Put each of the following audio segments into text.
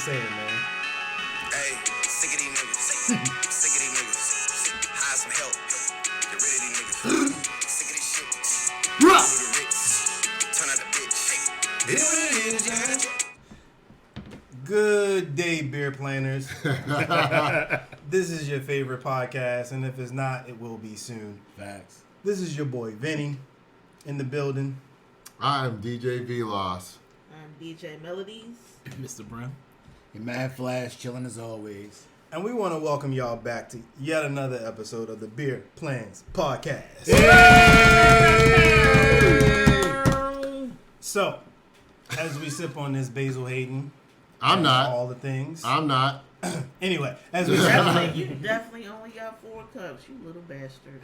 say it, man. Hey, sick of these niggas. Sick of these niggas. Hire some help. Get rid of these niggas. Sick of this shit. Go to the Ritz. Turn out the bitch. It is what it is, yeah. Good day, beer planners. This is your favorite podcast, and if it's not, it will be soon. Facts. This is your boy Vinny in the building. I'm DJ Velos. I'm DJ Melodies. Mr. Brown. Your Mad Flash chilling as always. And we want to welcome y'all back to yet another episode of the Beer Plans Podcast. Hey! So, as we sip on this Basil Hayden, I'm not. all the things. I'm not. Anyway, as we You definitely only got 4 cups, you little bastard.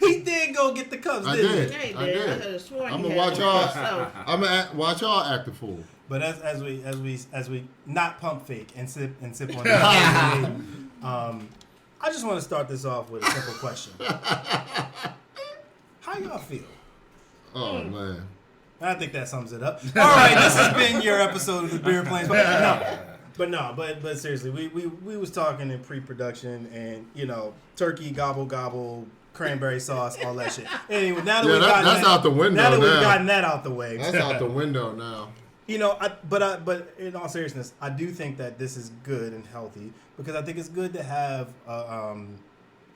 he did go get the cups, I didn't did. he? Yeah, he I did. did. I could have sworn I'm you gonna had watch one y'all. yourself. I'm gonna watch y'all act a fool. But as we not pump fake and sip on this Basil Hayden, I just want to start this off with a simple question. How y'all feel? Oh man. I think that sums it up. All right, this has been your episode of the Beer Plains. But seriously, we was talking in pre-production, and turkey gobble, cranberry sauce, all that shit. Anyway, now that that's out the window now that we've now. gotten that out the way, That's out the window now. But in all seriousness, I do think that this is good and healthy because I think it's good to have a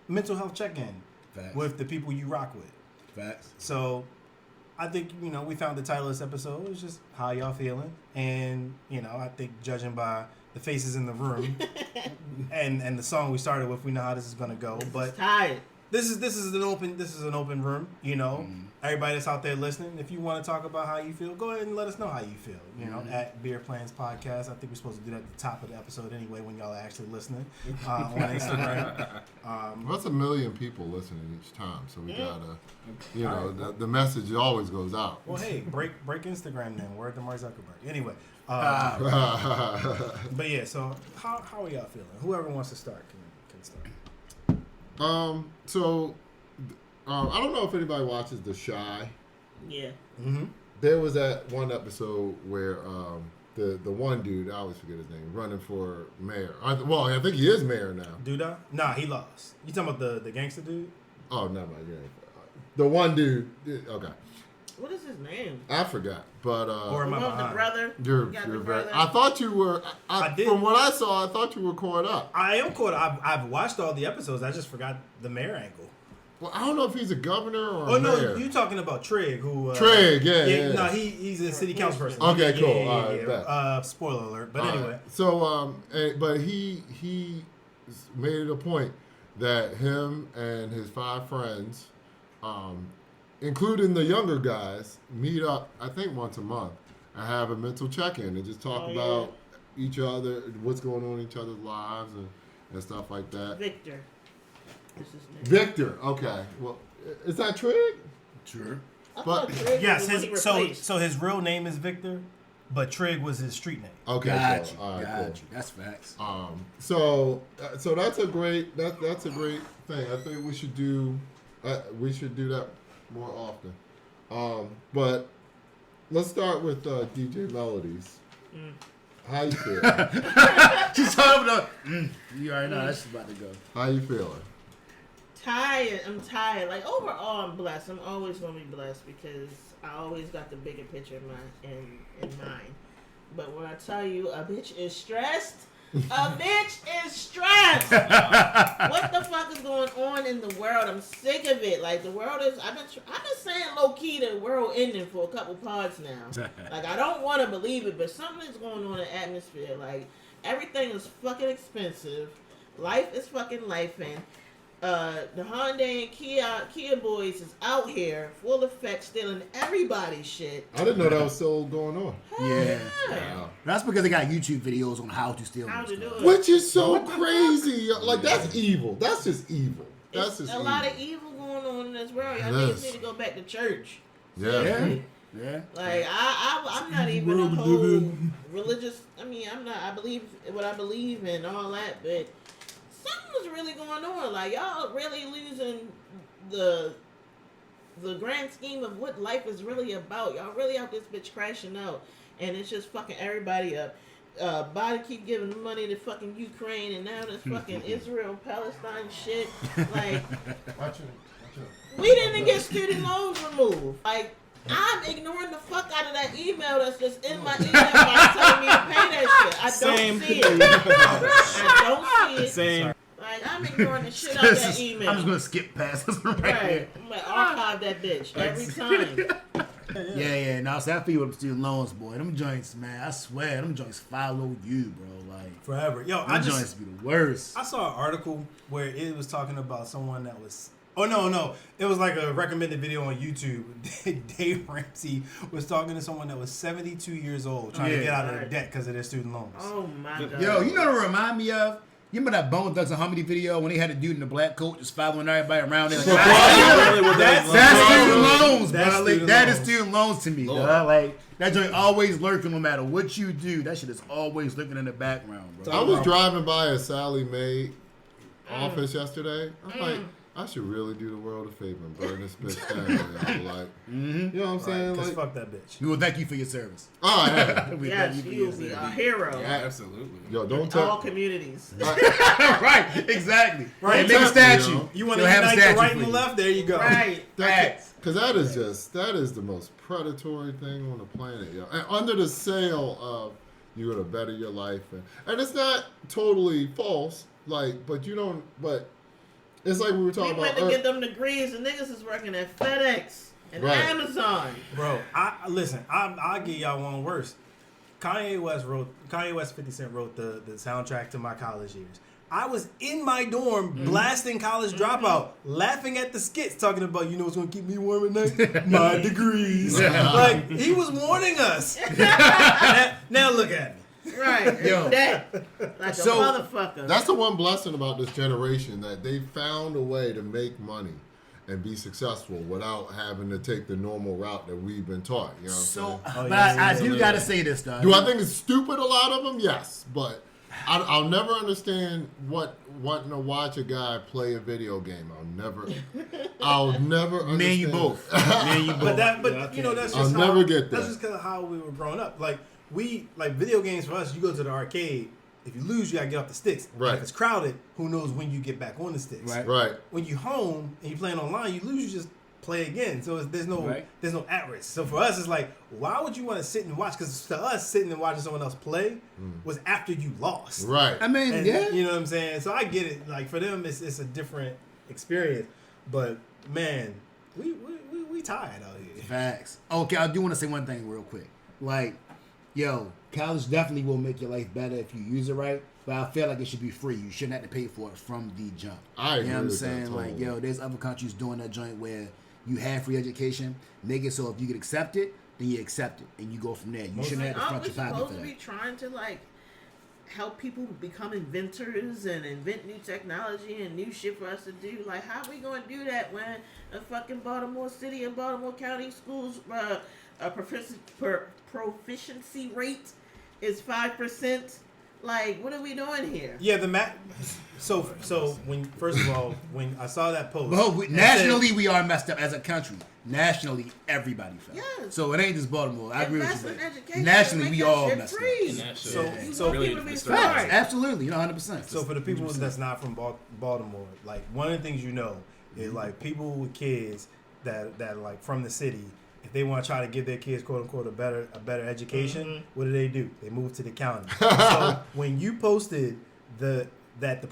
mental health check-in Facts. with the people you rock with. Facts. So I think, we found the title of this episode. It's just how y'all feeling. And, I think judging by the faces in the room and the song we started with, we know how this is going to go. But Tired. this is an open room, Everybody that's out there listening, if you want to talk about how you feel, go ahead and let us know how you feel. At Beer Plans Podcast. I think we're supposed to do that at the top of the episode anyway when y'all are actually listening on Instagram. What's 1 million people listening each time? So we gotta, the message always goes out. Well, hey, break Instagram then. Word to Mark Zuckerberg. Anyway. But yeah, so how are y'all feeling? Whoever wants to start can start. I don't know if anybody watches The Chi. Yeah. Mm-hmm. There was that one episode where the one dude, I always forget his name, running for mayor. I think he is mayor now. Duda? Nah, he lost. You talking about the gangster dude? Oh, never mind. Yeah. The one dude. Okay. What is his name? I forgot. But Or am I The behind? brother. you're You got the very. brother? I thought you were. I did. From what I saw, I thought you were caught up. I am caught. I've watched all the episodes. I just forgot the mayor angle. Well, I don't know if he's a governor or Oh a no, mayor. you talking about Trigg? Who? Trigg, yeah. No, he's a city council person. Okay, cool. Yeah, All right, bet. Spoiler alert. But All anyway, right. So but he made it a point that him and his 5 friends, including the younger guys, meet up. I think once a month and have a mental check-in and just talk about each other, what's going on in each other's lives and stuff like that. Victor. This is his name. Victor, okay. Well, is that Trigg? Sure. I But- thought Trigg yes. was the one he So replaced. his real name is Victor, but Trigg was his street name. Okay, Got cool. you. All right, Got cool. you. That's facts. So that's a great that's a great thing. I think we should do that more often. But let's start with DJ Melodies. How you feel? She's talking about. You already know that's about to go. How you feeling? Tired. I'm tired. Like overall, I'm blessed. I'm always gonna be blessed because I always got the bigger picture in mind. But when I tell you a bitch is stressed, a bitch is stressed. What the fuck is going on in the world? I'm sick of it. Like the world is. I've been saying low key the world ending for a couple pods now. Like I don't want to believe it, but something is going on in the atmosphere. Like everything is fucking expensive. Life is fucking lifing. The Hyundai and Kia boys is out here, full effect, stealing everybody's shit. I didn't know that was still going on. Yeah. Wow. That's because they got YouTube videos on how to steal. How this to do stuff. it. Which is so crazy. Like that's evil. That's just evil. That's It's just a lot of evil going on in this world. Y'all Yes. niggas need to go back to church. Yeah. Yeah. Like I'm not even a whole religious. I mean, I'm not. I believe what I believe and all that, but something's really going on. Like y'all really losing the grand scheme of what life is really about. Y'all really out this bitch crashing out, and it's just fucking everybody up. Biden keep giving money to fucking Ukraine, and now this fucking Israel Palestine shit. Like, Watch it. we didn't get student loans removed. Like, I'm ignoring the fuck out of that email that's just in my email box telling me to pay that shit. I don't see it. I don't see it. Same. Like, I'm ignoring the shit out of that email. I'm just gonna skip past this right Right. here. I'm like, archive that bitch every time. Yeah. No, so I feel with them student loans, boy. Them joints, man. I swear, them joints follow you, bro. Like, Forever. Yo, them joints be the worst. I saw an article where it was talking about someone that was. Oh no! It was like a recommended video on YouTube. Dave Ramsey was talking to someone that was 72 years old, trying to get out of their debt because of their student loans. Oh my god. Yo, you know what it remind me of? You remember that Bone Thugs and Harmony video when they had a dude in the black coat just following everybody around? Like, that's student loans, That's bro. Like, student that is loans. student loans to me, dog. Like, that joint always lurking no matter what you do. That shit is always looking in the background, bro. I was driving by a Sally Mae office yesterday. I'm like, I should really do the world a favor and burn this bitch down. Like, you know what I'm saying? Because Like, fuck that bitch. We will thank you for your service. oh, yeah. We Yes, thank you for you'll your be a service. hero. Yeah, absolutely. Yo, don't All tell. communities. Right, exactly. Right, Hey, make a exactly, statue. You want to They'll have a unite the statue right for and the you. left? There you go. Right. Because that is the most predatory thing on the planet, yo. And under the sail of you're gonna better your life, and it's not totally false, like, but you don't, but it's like we were talking We went about. to get them degrees, and niggas is working at FedEx and Right. Amazon. Bro, I'll give y'all one worse. Kanye West, 50 Cent wrote the soundtrack to my college years. I was in my dorm blasting College Dropout, laughing at the skits, talking about, you know what's going to keep me warm at night? My degrees. Like, he was warning us. now look at me. Right. Yo. That, like So, a motherfucker. That's the one blessing about this generation, that they found a way to make money and be successful without having to take the normal route that we've been taught. You know what I'm So, saying? but I do gotta say this, though. Do I think it's stupid, a lot of them? Yes, but I'll never understand wanting to watch a guy play a video game. I'll never understand. Me and you both. Me and you both. But you know, that's I'll just never get That's that. just because of how we were growing up. Like video games for us, you go to the arcade. If you lose, you gotta get off the sticks. Right. If it's crowded, who knows when you get back on the sticks? Right. Right. When you home and you playing online, you lose, you just play again. So there's no Right. at risk. So for us, it's like, why would you want to sit and watch? Because to us, sitting and watching someone else play was after you lost. Right. I mean, And, yeah. you know what I'm saying? So I get it. Like for them, it's a different experience. But man, we tired out here. Facts. Okay, I do want to say one thing real quick. Like, yo, college definitely will make your life better if you use it right. But I feel like it should be free. You shouldn't have to pay for it from the jump. I You agree know what I'm with that saying? Like, totally. yo, there's other countries doing that joint where you have free education. Make it so if you get accepted, then you accept it and you go from there. You shouldn't have to Aren't front we your pocket supposed for to that. be trying to like help people become inventors and invent new technology and new shit for us to do? Like, how are we going to do that when a fucking Baltimore City and Baltimore County schools proficiency rate is 5%? Like, what are we doing here? Yeah, the math. So when first of all, when I saw that post, Well, it nationally, said- we are messed up as a country. Nationally, everybody fell. Yes. So it ain't just Baltimore. I agree with Invest you. in but education. Nationally, Make we that all shit messed free. And that shit So- is so really people be needs to smart. start. Facts. Absolutely, 100%. So for the people that's not from Baltimore, like one of the things is like people with kids that like from the city, if they want to try to give their kids quote unquote a better education, what do? They move to the county. So when you posted the math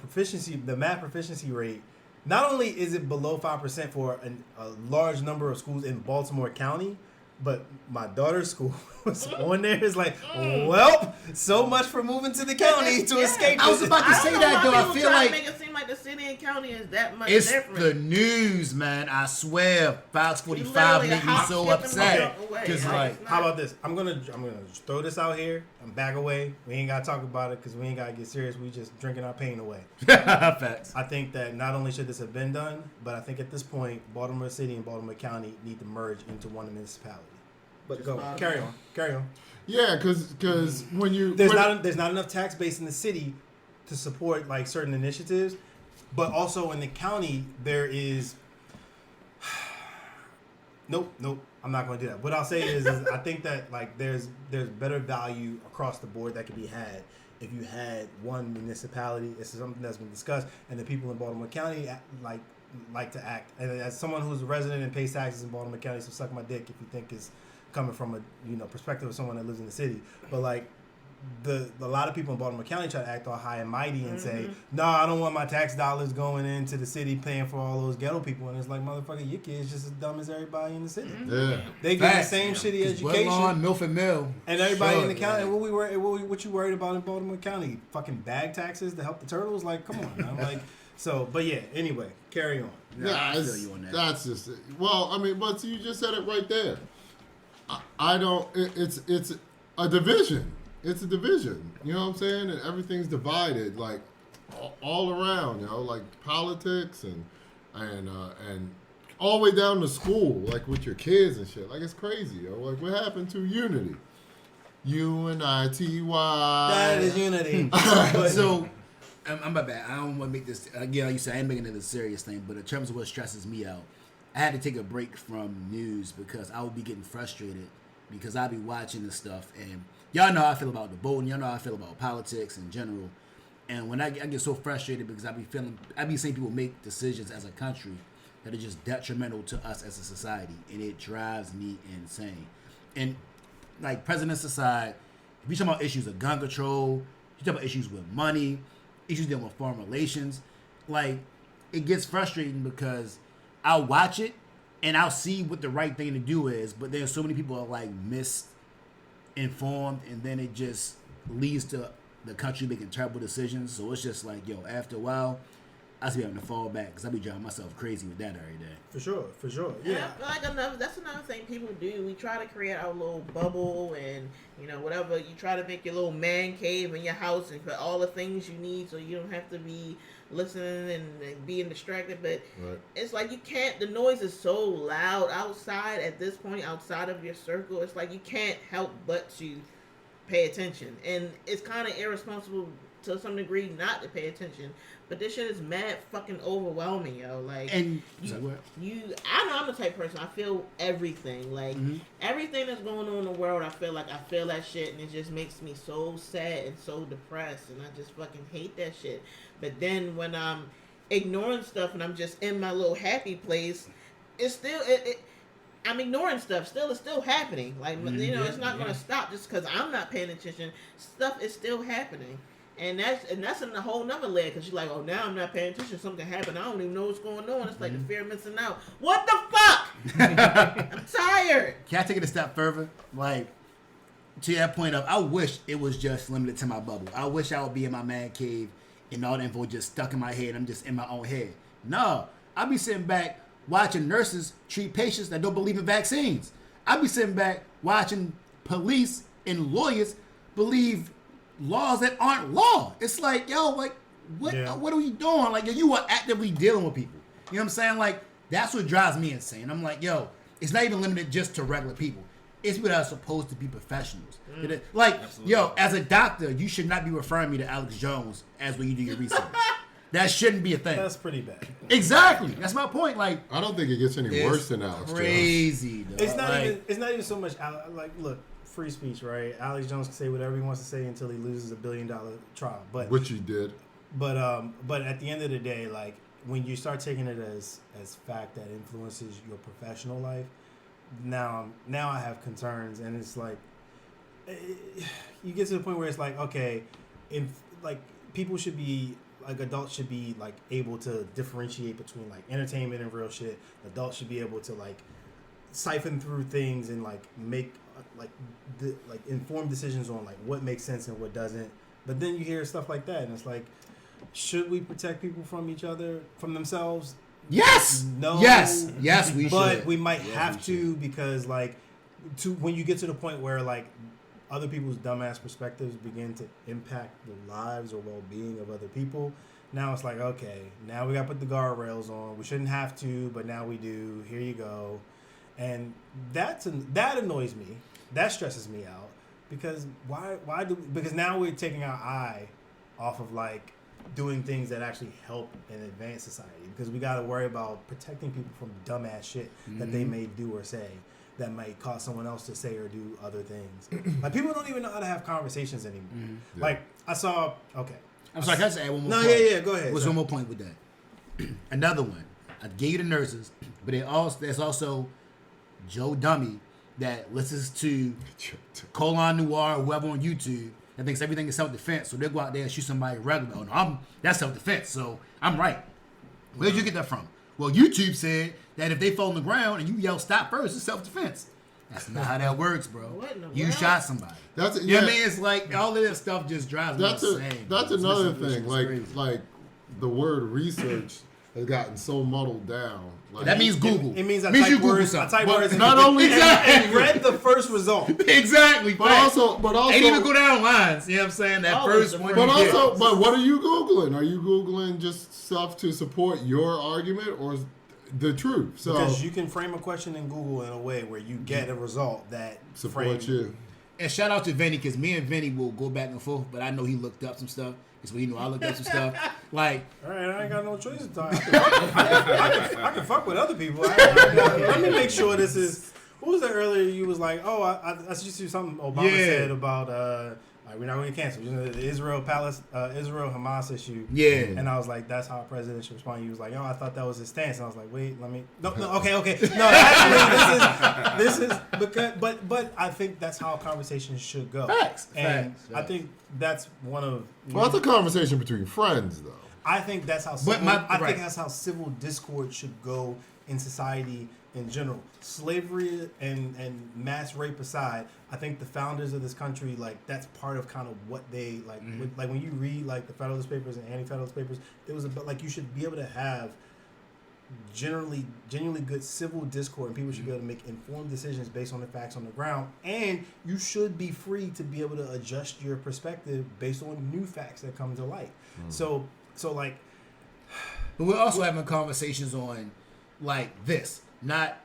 proficiency rate, not only is it below 5% for a large number of schools in Baltimore County, but my daughter's school was on there. It's like, well, so much for moving to the county to Yeah. escape. I was about to I say don't know that, why though. I people feel try to like make it seem like the city and county is that much it's different. the news, man. I swear, Fox 45 literally made me hop, so skip, and upset jump away. because, Like, like, it's How about this? I'm gonna just throw this out here and back away. We ain't gotta talk about it because we ain't gotta get serious. We just drinking our pain away. facts. I think that not only should this have been done, but I think at this point, Baltimore City and Baltimore County need to merge into one municipality. But go carry on. Yeah, because when you There's not enough tax base in the city to support like certain initiatives, but also in the county there is. Nope. I'm not going to do that. What I'll say is I think that like there's better value across the board that could be had if you had one municipality. It's something that's been discussed, and the people in Baltimore County like to act. And as someone who's a resident and pays taxes in Baltimore County, so suck my dick if you think it's coming from a perspective of someone that lives in the city. But like a lot of people in Baltimore County try to act all high and mighty and say, "No, I don't want my tax dollars going into the city paying for all those ghetto people." And it's like, motherfucker, your kid's just as dumb as everybody in the city. Yeah. They get the same shitty education. Woodlawn, Milford Mill, And everybody sure, in the county, yeah. what you worried about in Baltimore County? Fucking bag taxes to help the turtles? Like, come on, man. Like, so, but yeah. Anyway, carry on. I feel you on that. That's just it. Well, I mean, but you just said it right there. I don't. It's a division. It's a division. You know what I'm saying? And everything's divided, like all around. You know, like politics and all the way down to school, like with your kids and shit. Like it's crazy. Yo. Like what happened to unity? UNITY. That is unity. So, I'm my bad. I don't want to make this again. Like you said, I ain't making it a serious thing, but in terms of what stresses me out, I had to take a break from news because I would be getting frustrated because I'd be watching this stuff and y'all know how I feel about the voting. Y'all know how I feel about politics in general. And when I get so frustrated because I be seeing people make decisions as a country that are just detrimental to us as a society, and it drives me insane. And like presidents aside, if you talk about issues of gun control, you talk about issues with money, issues dealing with foreign relations, like it gets frustrating because I'll watch it and I'll see what the right thing to do is, but then so many people are like misinformed, and then it just leads to the country making terrible decisions. So it's just like, yo, after a while, I just be having to fall back because I be driving myself crazy with that every day. For sure. Yeah, that's another thing people do. We try to create our little bubble and, whatever. You try to make your little man cave in your house and put all the things you need so you don't have to be listening and being distracted. But It's like you can't, the noise is so loud outside at this point, outside of your circle. It's like you can't help but to pay attention. And it's kind of irresponsible to some degree not to pay attention. But this shit is mad fucking overwhelming, yo. Like, and I know I'm the type of person, I feel everything. Like, everything that's going on in the world, I feel that shit, and it just makes me so sad and so depressed, and I just fucking hate that shit. But then when I'm ignoring stuff and I'm just in my little happy place, it's still, I'm ignoring stuff. It's still happening. Like, it's not going to stop just because I'm not paying attention. Stuff is still happening. And that's in a whole nother layer, because you're like, oh, now I'm not paying attention, something happened, I don't even know what's going on. It's like the fear of missing out. What the fuck? I'm tired. Can I take it a step further? Like, to that point of, I wish it was just limited to my bubble. I wish I would be in my man cave and all the info just stuck in my head. I'm just in my own head. No, I'll be sitting back watching nurses treat patients that don't believe in vaccines. I'll be sitting back watching police and lawyers believe laws that aren't law. It's like, yo, like, what are we doing? Like, yo, you are actively dealing with people. You know what I'm saying? Like, that's what drives me insane. I'm like, yo, it's not even limited just to regular people. It's people that are supposed to be professionals. Like, absolutely. Yo, as a doctor, you should not be referring me to Alex Jones as when you do your research. That shouldn't be a thing. That's pretty bad. Exactly. That's my point. Like, I don't think it gets any worse than Alex Jones. Crazy. It's not even so much. Like, look. Free speech, right? Alex Jones can say whatever he wants to say until he loses $1 billion trial, but which he did. But at the end of the day, like when you start taking it as fact that influences your professional life, now I have concerns, and it's like you get to the point where it's like, okay, like people should be like adults should be like able to differentiate between like entertainment and real shit. Adults should be able to like siphon through things and like make like informed decisions on like what makes sense and what doesn't. But then you hear stuff like that, and it's like, should we protect people from each other, from themselves? Yes. No. Yes, we should. But we might have to, because like, when you get to the point where like other people's dumbass perspectives begin to impact the lives or well-being of other people, now it's like, okay, now we got to put the guardrails on. We shouldn't have to, but now we do. Here you go. And that annoys me. That stresses me out, because because now we're taking our eye off of like doing things that actually help and advance society, because we got to worry about protecting people from dumbass shit that they may do or say that might cause someone else to say or do other things. Like, people don't even know how to have conversations anymore. Yeah. Like, I saw, okay. I'm sorry, can I just add one more No, point? yeah, go ahead. What's Sorry. one more point with that? Another one. I gave you the nurses, but there's also Joe Dummy that listens to Colon Noir or whoever on YouTube that thinks everything is self-defense, so they'll go out there and shoot somebody regular. Oh, no, that's self-defense, so I'm right. Where'd you get that from? Well, YouTube said that if they fall on the ground and you yell stop first, it's self-defense. That's not how that works, bro. What in the You world? shot somebody. That's You know what I mean? It's like all of this stuff just drives me insane. That's This another misinformation thing. is crazy. Like the word research has gotten so muddled down. Like, That means Google. It means I you type Google words. I something. type But words. not and- only and read the first result. Exactly. but facts. also, Ain't even go down lines. You know what I'm saying? That Always first the one. first you But get. also, but what are you Googling? Are you Googling just stuff to support your argument or the truth? So Because you can frame a question in Google in a way where you get a result that support frames you. And shout out to Vinny, because me and Vinny will go back and forth, but I know he looked up some stuff. So you know I looked up some stuff. Like, All right, I ain't got no choice to talk. I can fuck with other people. Let me make sure this is. What was that earlier? You was like, oh, I just see something Obama Yeah. said about. We're not going to cancel. You know, the Israel Hamas issue. yeah. And I was like, that's how a president should respond. He was like, oh, I thought that was his stance. And I was like, wait, let me. No, okay. No, actually, this is because, but I think that's how conversations should go. Facts. And Facts. I think that's one of. Well, that's a conversation between friends, though. I think that's how. But Civil, I right. think that's how civil discord should go in society in general. Slavery and mass rape aside, I think the founders of this country, like, that's part of kind of what they like. Like when you read like the Federalist Papers and Anti-Federalist Papers, it was about like you should be able to have genuinely good civil discord, and people should be able to make informed decisions based on the facts on the ground, and you should be free to be able to adjust your perspective based on new facts that come to light. So like, But we're also having conversations on like this. Not,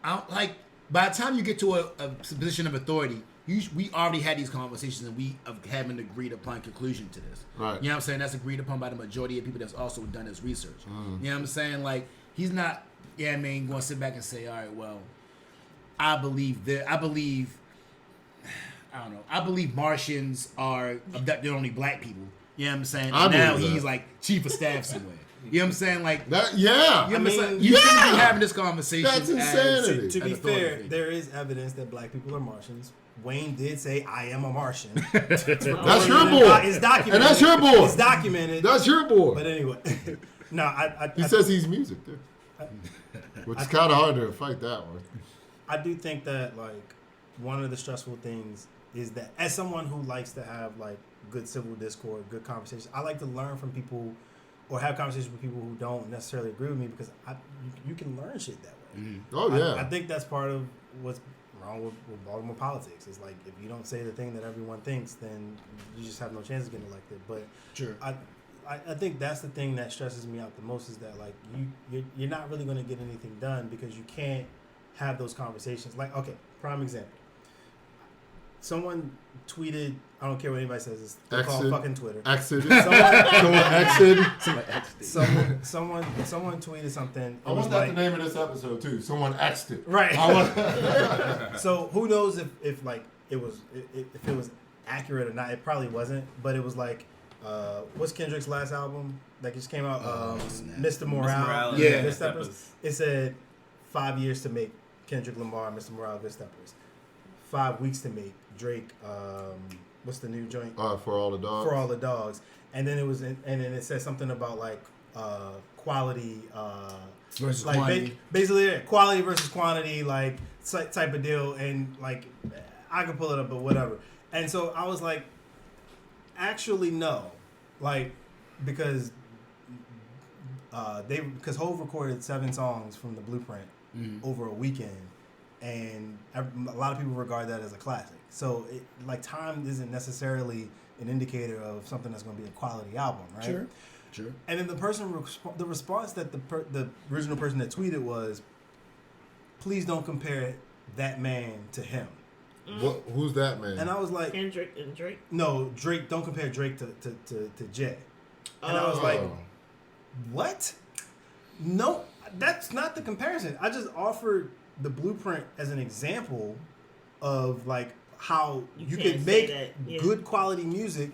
I don't like. By the time you get to a position of authority, we already had these conversations and we have an agreed upon conclusion to this. Right. You know what I'm saying? That's agreed upon by the majority of people that's also done this research. You know what I'm saying? Like, he's not, going to sit back and say, all right, well, I believe Martians are abducted only black people. You know what I'm saying? I And now believe that. he's like chief of staff somewhere. You know what I'm saying? Like, That you know what I'm mean, saying? You shouldn't yeah. be having this conversation. That's as- insanity. to be an authority fair, figure. there is evidence that black people are Martians. Wayne did say, "I am a Martian." That's your boy. It's documented. And that's your boy. It's documented. That's your boy. But anyway, no, He says he's music, too. Which is kind of hard to fight that one. I do think that like one of the stressful things is that as someone who likes to have like good civil discord, good conversations, I like to learn from people or have conversations with people who don't necessarily agree with me, because you can learn shit that way. Oh, yeah. I think that's part of what's wrong with Baltimore politics. It's like if you don't say the thing that everyone thinks, then you just have no chance of getting elected. But Sure. I think that's the thing that stresses me out the most, is that like you're not really going to get anything done because you can't have those conversations. Like, okay, prime example. Someone tweeted, I don't care what anybody says, it's called fucking Twitter. Exit. Someone, Someone exit. someone tweeted something. I It was want that like, the name of this episode, too. Someone exed it. right. I want- So who knows if like it was accurate or not? It probably wasn't, but it was like, what's Kendrick's last album that just came out? Mr. Morale. Yeah. Good Steppers. It said 5 years to make Kendrick Lamar, Mr. Morale, Good Steppers. 5 weeks to make Drake. What's the new joint? For all the dogs. For All the Dogs. And then and then it said something about like quality. Versus Like quantity. basically, yeah, quality versus quantity, like type of deal, and like I could pull it up, but whatever. And so I was like, actually no, like because because Hov recorded 7 songs from the Blueprint over a weekend, and a lot of people regard that as a classic. So like time isn't necessarily an indicator of something that's going to be a quality album, right? Sure. And then the response that the original person that tweeted was, "Please don't compare that man to him." Who's that man? And I was like, Kendrick and Drake. "No, Drake. Don't compare Drake to Jay." And I was like, Oh. what? No, that's not the comparison. I just offered the blueprint as an example of like how you can't could say make that, yeah. good quality music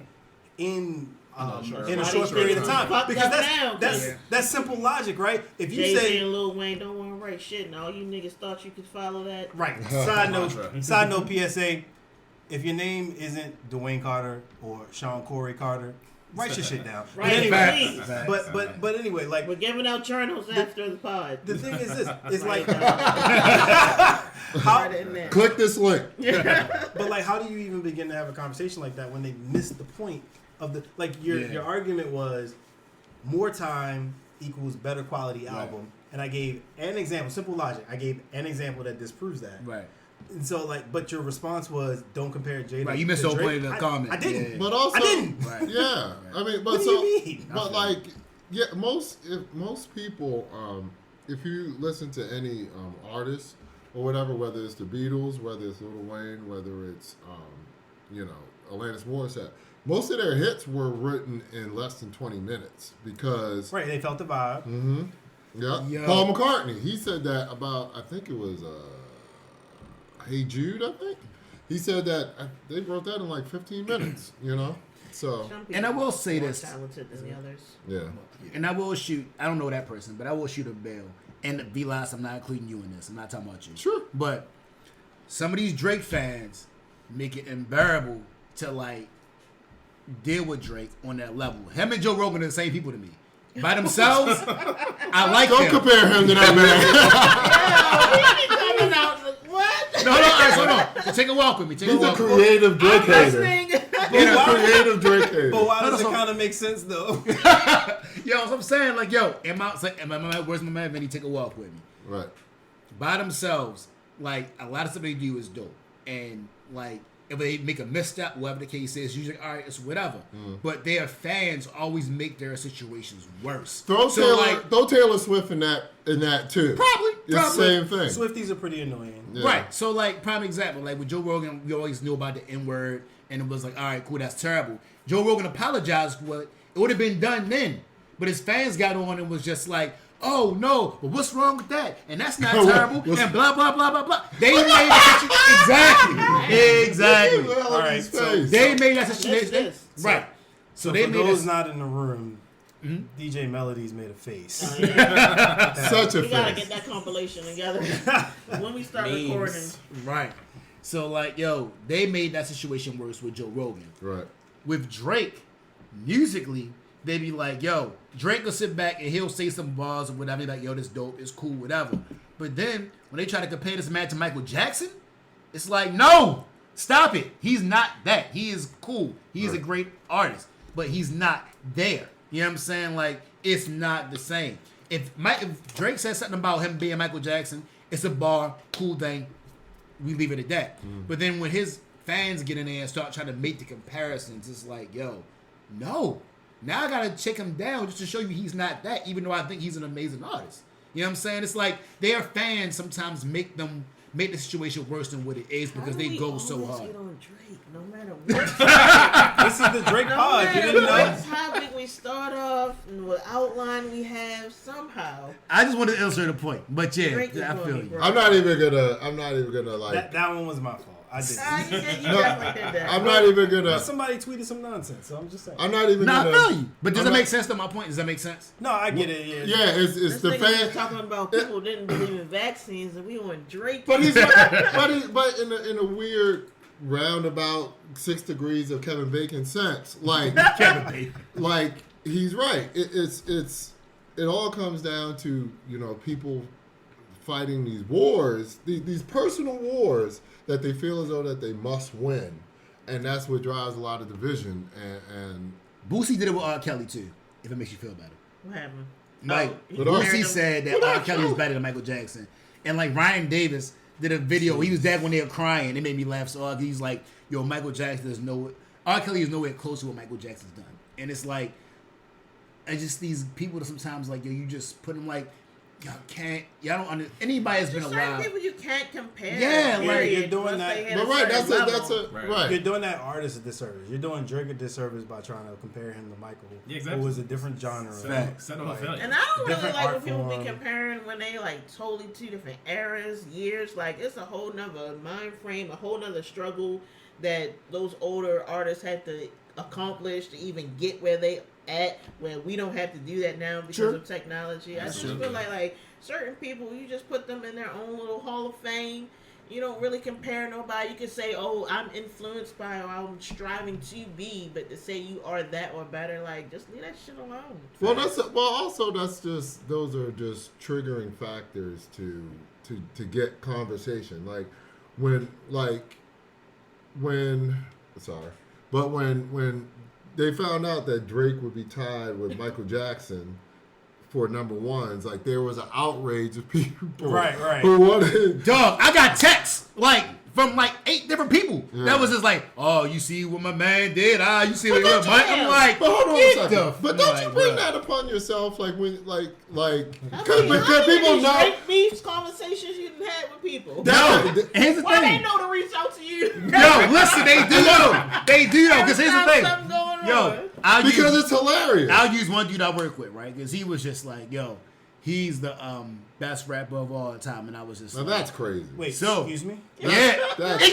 in a short Everybody's period of time. fucked Because up now, that's simple logic, right? If you Jay-Z say and Lil Wayne don't want to write shit, and all you niggas thought you could follow that. right, side note, PSA. If your name isn't Dwayne Carter or Sean Corey Carter, write your shit down. Right, anyway, please. but anyway, like We're giving out journals after the pod. the thing is this: it's like Right in there. Click this link. but like, how do you even begin to have a conversation like that when they miss the point of the like your argument was more time equals better quality album, and I gave an example, simple logic. I gave an example that disproves that. Right. And so like, but your response was don't compare Jada. Right, you missed the to whole Drake. point of the comment. I didn't. Yeah. But also, I didn't. Right. yeah. I mean, but What do so, you mean? but like, yeah, most people, if you listen to any artist or whatever, whether it's the Beatles, whether it's Lil Wayne, whether it's Alanis Morissette, most of their hits were written in less than 20 minutes because Right, they felt the vibe. Yo. Paul McCartney, he said that about, I think it was Hey Jude, I think. He said that they wrote that in like 15 minutes, So, Some And I people will say more this. talented than the others. yeah. And I will shoot. I don't know that person, but I will shoot a bail. And be last, I'm not including you in this. I'm not talking about you. Sure. But some of these Drake fans make it unbearable to like deal with Drake on that level. Him and Joe Rogan are the same people to me. By themselves, I like Don't them. compare him to that man. Coming out like, what? No, all right, hold on. So take a walk with me. Take a He's a walk. with me. creative Drake hater. Listening. He's a creative Drake hater. But why does No, it no, kind of make sense though? Yo, so I'm saying like, yo, where's my man Vinny? Take a walk with me. Right. By themselves, like a lot of stuff they do is dope, and like if they make a misstep, whatever the case is, usually all right, it's whatever. But their fans always make their situations worse. Throw So Taylor Swift in that too. Probably. It's the same thing. Swifties are pretty annoying. Yeah. Right. So like prime example, like with Joe Rogan, we always knew about the N-word, and it was like, all right, cool, that's terrible. Joe Rogan apologized for it. It would have been done then, but his fans got on and was just like, oh no, but what's wrong with that? And that's not terrible. And blah blah blah blah blah. They made that exactly. All right, so They made that situation This. right. So So they for made those this. not in the room, DJ Melodies made a face. Oh, yeah. Such a We gotta face. get that compilation together when we start Memes. recording. Right. So like, yo, they made that situation worse with Joe Rogan. Right. With Drake, musically, they be like, yo, Drake will sit back and he'll say some bars or whatever, like, yo, this dope, it's cool, whatever. But then when they try to compare this man to Michael Jackson, it's like, no, stop it. He's not that. He is cool. He is a great artist, but he's not there. You know what I'm saying? Like, it's not the same. If Drake says something about him being Michael Jackson, it's a bar, cool thing. We leave it at that. But then when his fans get in there and start trying to make the comparisons, it's like, yo, no. Now I gotta check him down just to show you he's not that, even though I think he's an amazing artist. You know what I'm saying? It's like their fans sometimes make the situation worse than what it is because How do they we go so always hard. Get on Drake, no matter what. This is the Drake No pod. You matter didn't know? what topic we start off and what outline we have, somehow I just wanted to illustrate a point, but yeah, Drake is I gonna feel be you. broke. I'm not even gonna like. That one was my fault. I did. You No, definitely did that. I'm not even But gonna. somebody tweeted some nonsense, so I'm just saying. I'm not even No, I gonna. feel you. But does I'm that not- make sense to my point? Does that make sense? No, I get it. Yeah. Yeah, it's This the nigga was fan. talking about people didn't believe in vaccines, and we on Drake. But he's but in a weird roundabout 6 degrees of Kevin Bacon sense, like like he's right. It all comes down to people fighting these wars, these personal wars that they feel as though that they must win, and that's what drives a lot of division. And Boosie did it with R. Kelly too, if it makes you feel better. What happened? Like he But married Boosie him. said that R. Kelly was better than Michael Jackson, and like Ryan Davis did a video. He was there when they were crying. It made me laugh so hard. He's like, "Yo, Michael Jackson is R. Kelly is nowhere close to what Michael Jackson's done." And it's like, I just these people that sometimes like, yo, you just put them like, Y'all don't understand. Anybody has been Certain alive. people you can't compare. Yeah, like, period, you're doing unless that- they hit But a right, certain that's level. right. You're doing that artist a disservice. You're doing Drake a disservice by trying to compare him to Michael, Yeah, exactly. who was a different genre. Set on a Like, failure. And I don't really Different like art when people form. be comparing when they like totally two different eras, years. Like it's a whole nother mind frame, a whole nother struggle that those older artists had to accomplish to even get where they at. Where we don't have to do that now because Sure. of technology. I just true. feel like certain people, you just put them in their own little hall of fame. You don't really compare nobody. You can say, "Oh, I'm influenced by, or I'm striving to be," but to say you are that or better, like just leave that shit alone. Well, also that's just those are just triggering factors to get conversation. Like when they found out that Drake would be tied with Michael Jackson for number ones, like there was an outrage of people, Right. who wanted. Dog, I got texts from 8 different people. Yeah. That was just like, oh, you see what my man did? You see what don't Mike? you- I'm like, But hold on a get second. the But don't you like, bring bruh. that upon yourself, like when, because How many people know. Drake beefs conversations you done had with people? No, here's the Why they thing. know to reach out to you? Yo, listen, they do though. They do though, because here's the thing. Something going Yo, on. Because it's hilarious. I'll use one dude I work with, right? Because he was just like, yo, he's the best rapper of all time, and I was just Now like, that's crazy. Wait, So- excuse me? yeah, That's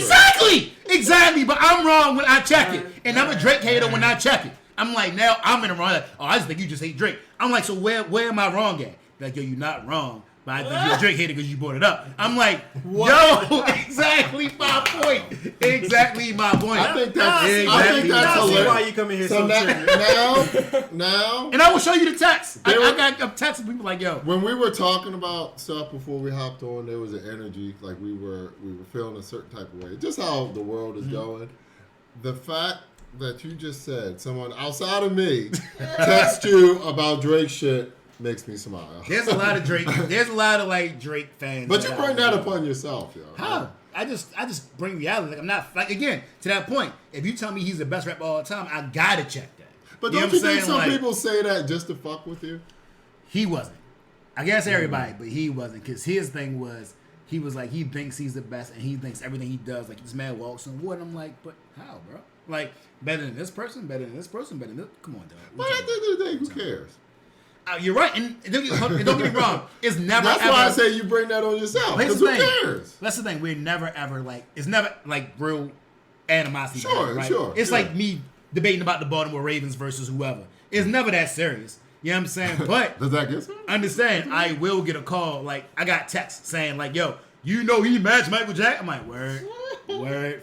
exactly. But I'm wrong when I check it, and I'm a Drake hater when I check it. I'm like, now I'm in the wrong. Like, oh, I just think you just hate Drake. I'm like, so where am I wrong at? Like, yo, you're not wrong, but I think you're a Drake hater because you brought it up. I'm like, yo, exactly my point. Exactly my point. I think that's Exactly. I see hilarious. why you come in here So so triggered. now, And I will show you the text. I There were- got texting people like, yo, when we were talking about stuff before we hopped on, there was an energy, like we were feeling a certain type of way. Just how the world is going. The fact that you just said someone outside of me text you about Drake shit makes me smile. there's a lot of Drake. There's a lot of Drake fans. But you bring that upon yourself, yo. How? I just bring reality. Like I'm not again to that point. If you tell me he's the best rapper of all time, I gotta check that. But You know don't what you I'm think saying? some Like, people say that just to fuck with you? he wasn't? I guess everybody, but he wasn't because his thing was he was like he thinks he's the best and he thinks everything he does like this man walks on wood. I'm like, but how, bro? Like better than this person, better than this person, better than this. Come on, dog. But at the end of the day, who cares? You're right, and don't get me wrong. It's never. That's ever, why I say you bring that on yourself. Here's Because the who thing. cares? That's the thing. We're never ever it's never real animosity. Sure, behind it, right? sure, It's sure. like me debating about the Baltimore Ravens versus whoever. It's never that serious. You know what I'm saying? But Does that get some? understand, I will get a call. Like I got text saying yo, you know he matched Michael Jackson. I'm like, word,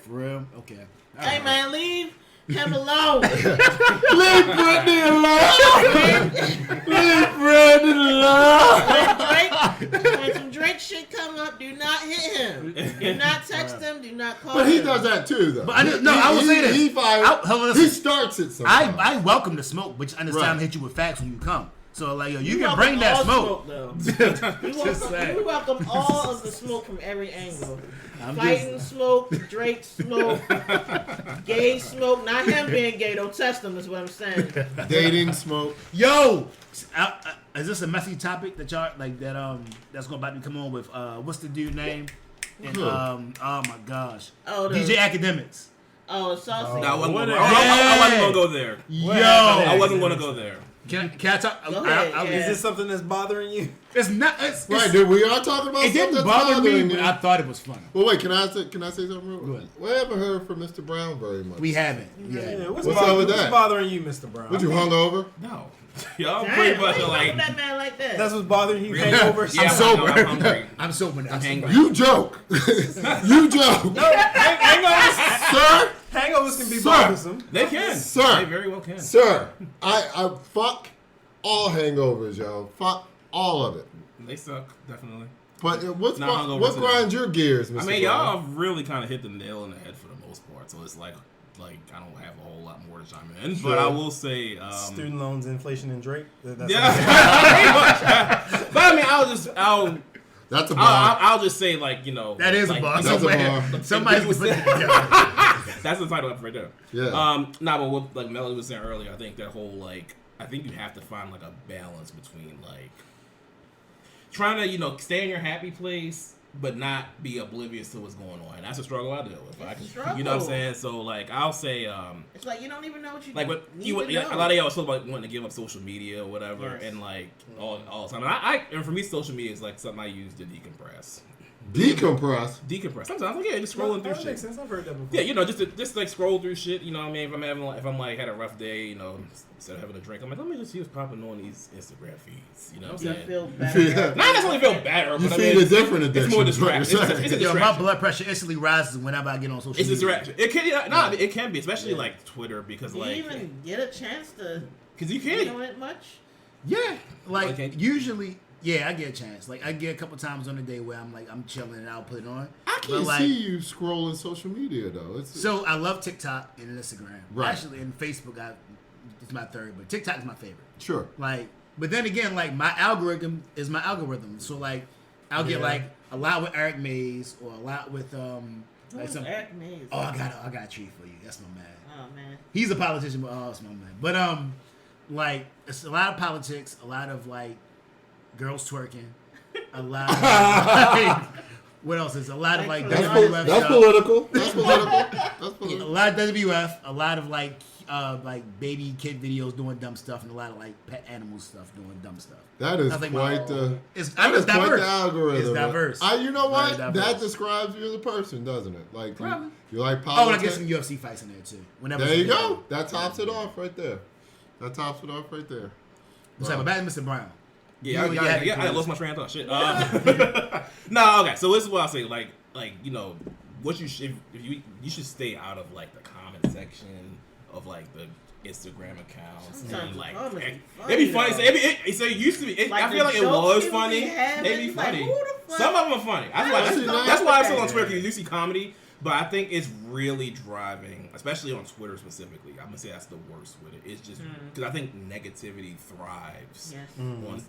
for real, okay. All Hey right. man, leave him alone. Leave Britney alone! Leave Britney alone! When some Drake shit come up, do not hit him. Do not text him. Do not call But he him. does that too, though. But I will say this. He fires. Hold on, He listen. starts it sometimes. I welcome the smoke, but understand Right. I'm hit you with facts when you come. So yo, you can welcome bring that all smoke. though. Just saying. We welcome all of the smoke from every angle. I'm Fighting smoke, Drake smoke, gay smoke. Not him being gay. Don't test him. Is what I'm saying. Dating smoke. Yo, is this a messy topic that y'all that's gonna about to come on with? What's the dude name? And, Who? oh my gosh, Oh, the- DJ Academics. Oh, saucy. No, I wasn't What gonna- a- I wasn't gonna go there. Yo, I wasn't gonna go there. can I talk? Go ahead, yeah. Is this something that's bothering you? It's not. It's, Right, dude, we are talking about it something didn't that's bother me, bothering but you. I thought it was funny. Well, wait, can I say something real Go quick? ahead. We haven't heard from Mr. Brown very much. We haven't. Yeah, Yeah. what's What's up with what's that? bothering you, Mr. Brown? What, you hungover? No. Y'all Damn, pretty much why you are fuck with like. that man like that. That's what's bothering you. Really? Hangovers. Yeah, I'm I'm sober. hungry. I'm sober now. I'm angry. You joke. You joke. Hangovers. Sir, Hangovers can be Sir. bothersome. They can. Sir. They very well can. sir, I fuck all hangovers, yo. Fuck all of it. They suck, definitely. But what Not hungover what today. grinds your gears, Mr. I mean, Brown? y'all have really kind of hit the nail on the head for the most part. So it's like I don't have a whole lot more to chime in. Sure. But I will say, Student loans, inflation, and Drake. That's yeah, pretty much. But I mean, That's a bar. I'll just say like That is like, a bar. That's a Somewhere. bar. Somebody's putting it together. That's the title right there. Yeah. Nah, but what like Melody was saying earlier, I think that whole I think you have to find like a balance between trying to, you know, stay in your happy place, but not be oblivious to what's going on. And that's a struggle I deal with. You know what I'm saying? So, like, I'll say, it's like you don't even know what you like, what a lot of y'all talk about wanting to give up social media or whatever, and like all the time. And for me, social media is like something I use to decompress. Decompress. Sometimes, like, just scrolling through that shit. makes sense. I've heard that before. Yeah, you know, just like scroll through shit. You know what I mean? If I'm like had a rough day, you know, instead of having a drink, I'm like, let me just see what's popping on these Instagram feeds. You know what I'm You saying? feel better. Yeah. Not necessarily feel better, You but I feed mean, a different addiction. it's more is what you're distracting. saying. It's a Yo, my distraction. blood pressure instantly rises whenever I get on social It's a media. distraction. It can, it can be, especially like Twitter, because Do you like, even get a chance to because you get can't. on it much? Yeah, like Okay. usually, yeah, I get a chance. Like I get a couple times on the day where I'm chilling and I'll put it on. I But, can't like, see you scrolling social media though. It's So I love TikTok and Instagram. Right. Actually, and Facebook, it's my third, but TikTok is my favorite. sure. Like, but then again, like my algorithm is my algorithm. So like, I'll get Yeah. like a lot with Eric Mays or a lot with like some. Eric Mays. Oh, I got a treat for you. That's my man. Oh man. He's a politician, but oh, it's my man. But like it's a lot of politics, a lot of like girls twerking, a lot of like, what else is a lot of like That's WWF That's stuff, political. That's political. That's a political. lot of WWF, a lot of like baby kid videos doing dumb stuff, and a lot of like pet animal stuff doing dumb stuff. That is I think quite the. It's That is quite diverse. the algorithm. It's diverse. You know Very what? diverse. That describes you as a person, doesn't it? Like Probably. you like Oh, and I politics. get some UFC fights in there too. Whenever There you it's go. That tops it off right there. That tops it off right there. What's up, back to Mr. Brown? Yeah, You had it I close. lost my train of thought. Shit. No, okay. So this is what I'll say. Like you know, what you should you should stay out of like the comment section of like the Instagram accounts. Sometimes And, like the comments it'd be be funny. funny, So it used to be. Like I feel the like it jokes was people funny. be having, They'd be like, funny. who the fuck- Some of them are funny. I don't know That's why I'm still on that. Twitter, because you do see comedy. But I think it's really driving, especially on Twitter specifically. I'm gonna say that's the worst with it. It's just because I think negativity thrives Yes. on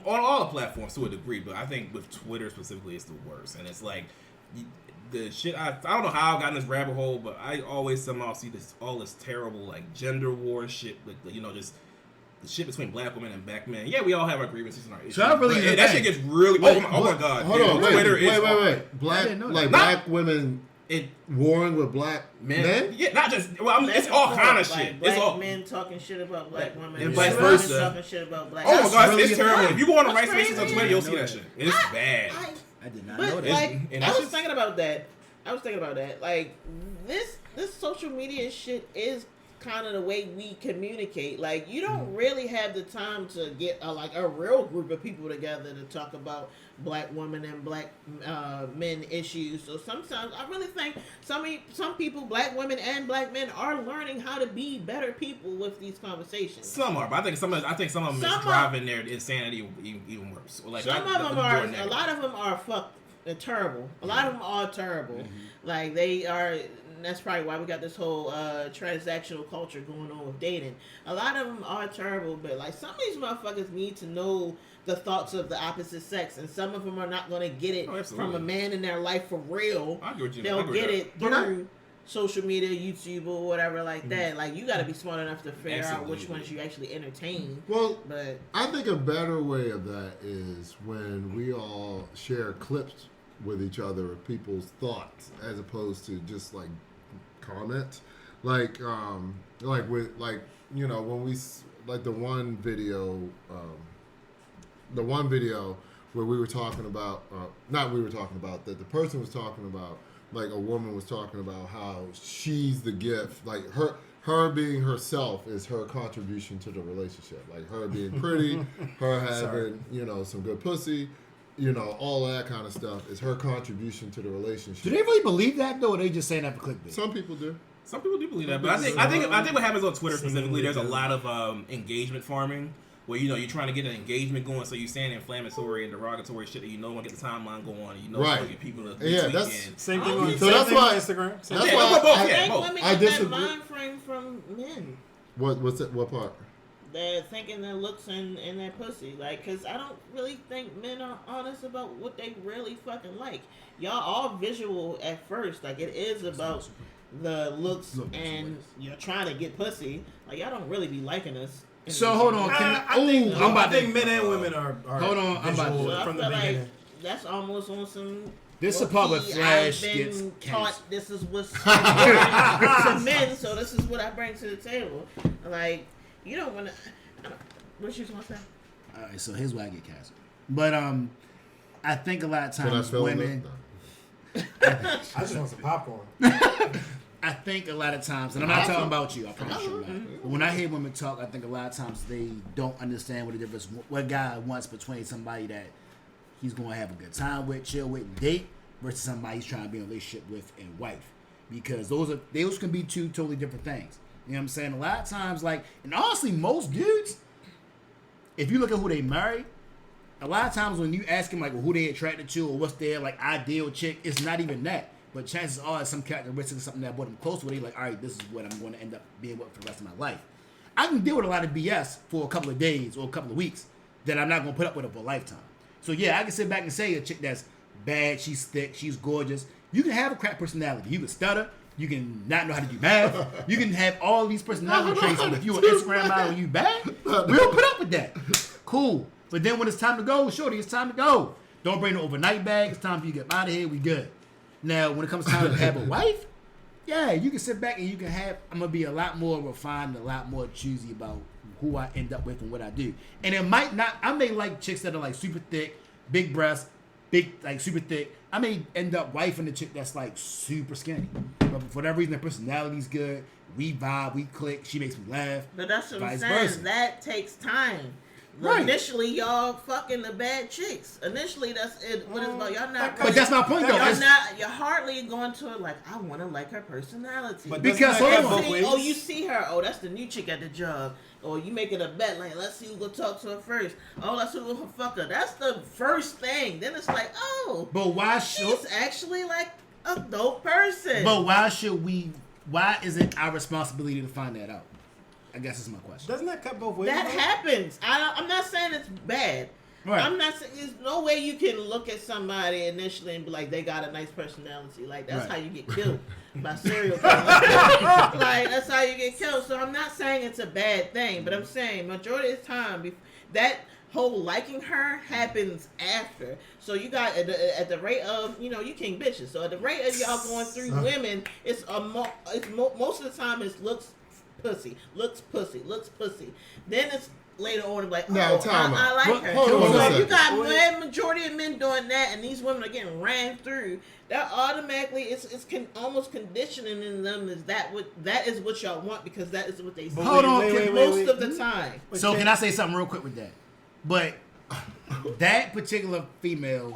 all the platforms to a degree, but I think with Twitter specifically, it's the worst. And it's like the shit. I don't know how I got in this rabbit hole, but I always somehow see all this terrible like gender war shit, like just the shit between black women and black men. Yeah, we all have our grievances and our issues. I really but didn't that think- shit gets really. Oh my god! Hold yeah, on. Twitter is Wait. I Black didn't know that. like Not- black women It warring with black men. Yeah, not just. Well, it's all kind of Like shit. black It's all. men talking shit about black women. And black vice women versa. talking shit about black Oh my men. god, really it's terrible. fun. If you go on the What's right spaces on crazy? Twitter, you'll I see know that that. shit. It is bad. I did not But know that. like, and I that's was just- thinking about that. Like, this social media shit is kind of the way we communicate. Like, you don't really have the time to get a real group of people together to talk about black women and black men issues. So sometimes I really think some people, black women and black men, are learning how to be better people with these conversations. Some are, but I think some of them Some is are- driving their insanity even worse. Like Some of them are. A lot of them are fucked. They're terrible. A lot of them are terrible. Like they are. And that's probably why we got this whole transactional culture going on with dating. A lot of them are terrible, but like some of these motherfuckers need to know the thoughts of the opposite sex, and some of them are not going to get it from a man in their life for real. I agree with you. I They'll agree get with it through social media, YouTube, or whatever like that. Like you got to be smart enough to figure out which Absolutely. ones you actually entertain. Well, But I think a better way of that is when we all share clips with each other of people's thoughts, as opposed to just like comment. Like with when we like the one video where we were talking about that the person was talking about, like a woman was talking about how she's the gift, like her being herself is her contribution to the relationship, like her being pretty, her having some good pussy, all that kind of stuff is her contribution to the relationship. Do they really believe that though, or are they just saying that for clickbait? Some people do. Some people do believe that, but I think what happens on Twitter specifically, there's a lot of engagement farming, where you're trying to get an engagement going, so you're saying inflammatory and derogatory shit that want to get the timeline going, and Right. want to get people to Yeah, retweet that's- and- Same thing Oh, on so that's why- Instagram. Same That's thing. why both, I yeah, think both. women I get that disagree. mind frame from men. What's it? What part? They're thinking their looks and their pussy. Like, because I don't really think men are honest about what they really fucking like. Y'all all visual at first. Like, it is about the looks and you're trying to get pussy. Like, y'all don't really be liking us So hold on. I think men and women are Hold on, I'm about to- visual So I from the feel like beginning. that's almost on some. This is the part where low-key, Flash I've gets been canceled. taught this is what's important to men, so this is what I bring to the table. Like, you don't want to. What you gonna say? All right, so here's why I get canceled. But I think a lot of Can I times fill women. this? I just want some popcorn. I think a lot of times, and I'm not talking about you, I promise you. But when I hear women talk, I think a lot of times they don't understand what the difference, what a guy wants between somebody that he's going to have a good time with, chill with, and date, versus somebody he's trying to be in a relationship with and wife. Because those can be two totally different things. You know what I'm saying? A lot of times, like, and honestly, most dudes, if you look at who they marry, a lot of times when you ask them like who they attracted to or what's their like ideal chick, it's not even that. But chances are it's some characteristic of something that brought them close with. They like, all right, this is what I'm going to end up being with for the rest of my life. I can deal with a lot of BS for a couple of days or a couple of weeks that I'm not going to put up with it for a lifetime. So yeah, I can sit back and say a chick that's bad, she's thick, she's gorgeous. You can have a crap personality. You can stutter. You can not know how to do math. You can have all these personality traits. But if you're an Instagram model and you bad, we'll put up with that. Cool. But then when it's time to go, shorty, it's time to go. Don't bring the overnight bag. It's time for you to get out of here. We good. Now, when it comes time to have a wife, yeah, you can sit back and you can have. I'm gonna be a lot more refined, and a lot more choosy about who I end up with and what I do. And it might not. I may like chicks that are like super thick, big breasts, big like super thick. I may end up wifing a chick that's like super skinny, but for whatever reason, their personality's good. We vibe, we click. She makes me laugh. But that's what I'm Vice saying. versa. That takes time. Right. Initially, y'all fucking the bad chicks. Initially, that's it. What it's about. Y'all not. But that's my point, though. Y'all not. You're hardly going to it like I want to like her personality. But Because doesn't that hold cut on. both ways? You see her. Oh, that's the new chick at the job. Or you making a bet like, let's see who gonna talk to her first. Oh, let's see who gonna fuck her. That's the first thing. Then it's like, oh, But why should? she's actually like a dope person. But why should we? Why is it our responsibility to find that out? I guess that's my question. Doesn't that cut both ways? That though? happens. I'm not saying it's bad. Right. I'm not saying there's no way you can look at somebody initially and be like they got a nice personality. Like that's Right. how you get killed by serial killers. Like that's how you get killed. So I'm not saying it's a bad thing, but I'm saying majority of the time that whole liking her happens after. So you got at the rate of you king bitches. So at the rate of y'all going through women, it's most of the time it's looks pussy. Then it's later on like, Now, oh, time I out. like her. Hold on a So second. you got majority of men doing that, and these women are getting ran through. That automatically it's almost conditioning in them. That is what y'all want because that is what they see. Hold on, most of the time. So can I say something real quick with that? But that particular female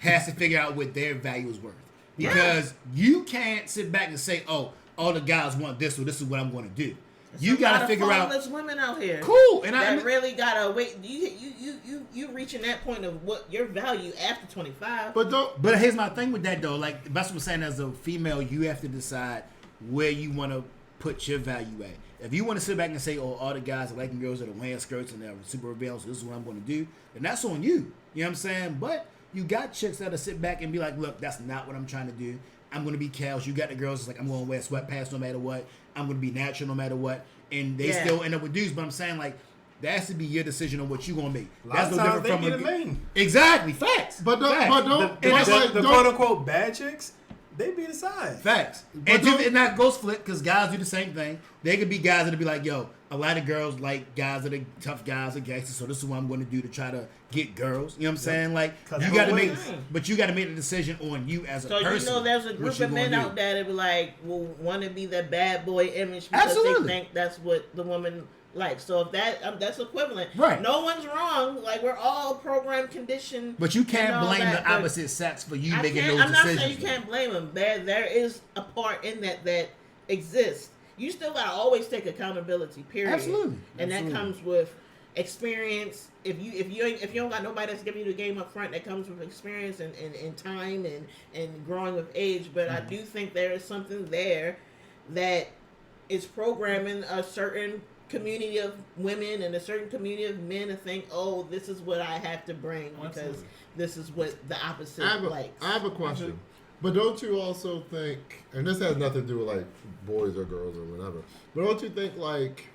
has to figure out what their value is worth. Because you can't sit back and say, oh, all the guys want this, so this is what I'm going to do. You got to figure out. There's women out here. Cool, and that really gotta wait. You reaching that point of what your value after 25. But here's my thing with that though. Like that's what I'm saying. As a female, you have to decide where you want to put your value at. If you want to sit back and say, "Oh, all the guys are liking girls that are wearing skirts and they're super rebels, so this is what I'm going to do," then that's on you. You know what I'm saying? But you got chicks that'll sit back and be like, "Look, that's not what I'm trying to do. I'm going to be casual." You got the girls that's like, "I'm going to wear sweatpants no matter what. I'm going to be natural no matter what," and they still end up with dudes. But I'm saying like that has to be your decision on what you going to make. That's no different from the main. Exactly, facts. But don't. Facts. But don't. The quote unquote bad chicks, they be the side. Facts. And not ghost flip because guys do the same thing. They could be guys that'll be like, yo, a lot of girls like guys that are tough guys or gangsters, so this is what I'm going to do to try to get girls. You know what I'm saying? Like you got to make, but you got to make the decision on you as a person. So there's a group of men out there that be like, will want to be that bad boy image because they think that's what the woman likes. So if that's equivalent, right? No one's wrong. Like we're all programmed, conditioned. But you can't blame the opposite sex for you making those decisions. I'm not saying you can't blame them. There is a part in that exists. You still gotta always take accountability. Period. Absolutely. And that comes with experience. If you don't got nobody that's giving you the game up front, that comes with experience and time and growing with age. But I do think there is something there that is programming a certain community of women and a certain community of men to think, oh, this is what I have to bring because this is what the opposite likes. I have a question. But don't you also think, and this has nothing to do with like boys or girls or whatever, but don't you think like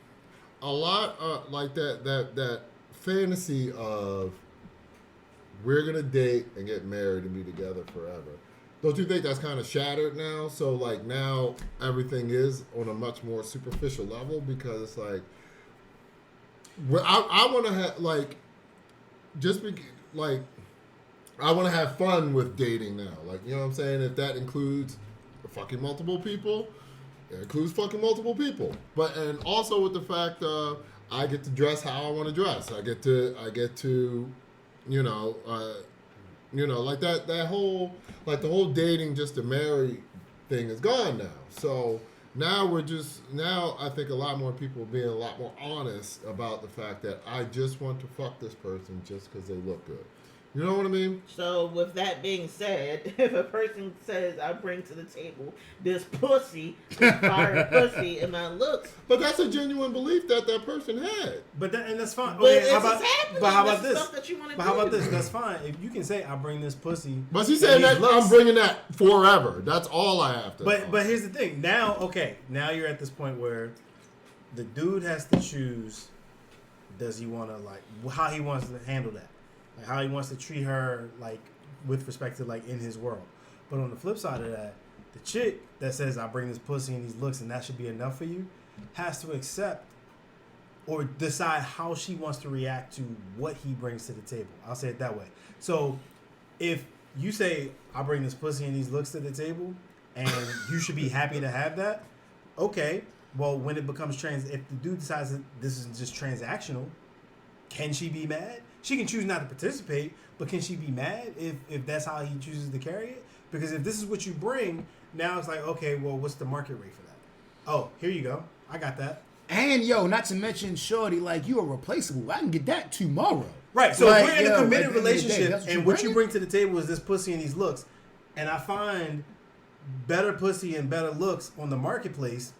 a lot like that fantasy of we're gonna date and get married and be together forever. Don't you think that's kind of shattered now? So like now everything is on a much more superficial level because it's like, well, I want to have like, I want to have fun with dating now. Like, you know what I'm saying? If that includes fucking multiple people, it includes fucking multiple people. But and also with the fact I get to dress how I want to dress. I get to, like that whole like the whole dating just to marry thing is gone now. So now I think a lot more people are being a lot more honest about the fact that I just want to fuck this person just because they look good. You know what I mean? So with that being said, if a person says I bring to the table this pussy, this fire pussy, and my looks, But that's a genuine belief that person had. But and that's fine. but Okay, it's how about? just happening. But how about That's the this? stuff that you wanna But how about do. this? That's fine. If you can say I bring this pussy. But she's saying and that these looks- I'm bringing that forever. That's all I have to. But here's the thing. Now you're at this point where the dude has to choose. Does he want to like how he wants to handle that, like how he wants to treat her, like with respect to like in his world. But on the flip side of that, the chick that says I bring this pussy and these looks and that should be enough for you, has to accept or decide how she wants to react to what he brings to the table. I'll say it that way. So if you say I bring this pussy and these looks to the table, and you should be happy to have that, okay. Well, when it becomes if the dude decides that this is just transactional, can she be mad? She can choose not to participate, but can she be mad if that's how he chooses to carry it? Because if this is what you bring, now it's like, okay, well, what's the market rate for that? Oh, here you go. I got that. And yo, not to mention, shorty, like you are replaceable. I can get that tomorrow. Right. So Like, if we're in yo, a at committed the end of the day, relationship that's and what you bring to the table is this pussy and these looks, and I find better pussy and better looks on the marketplace,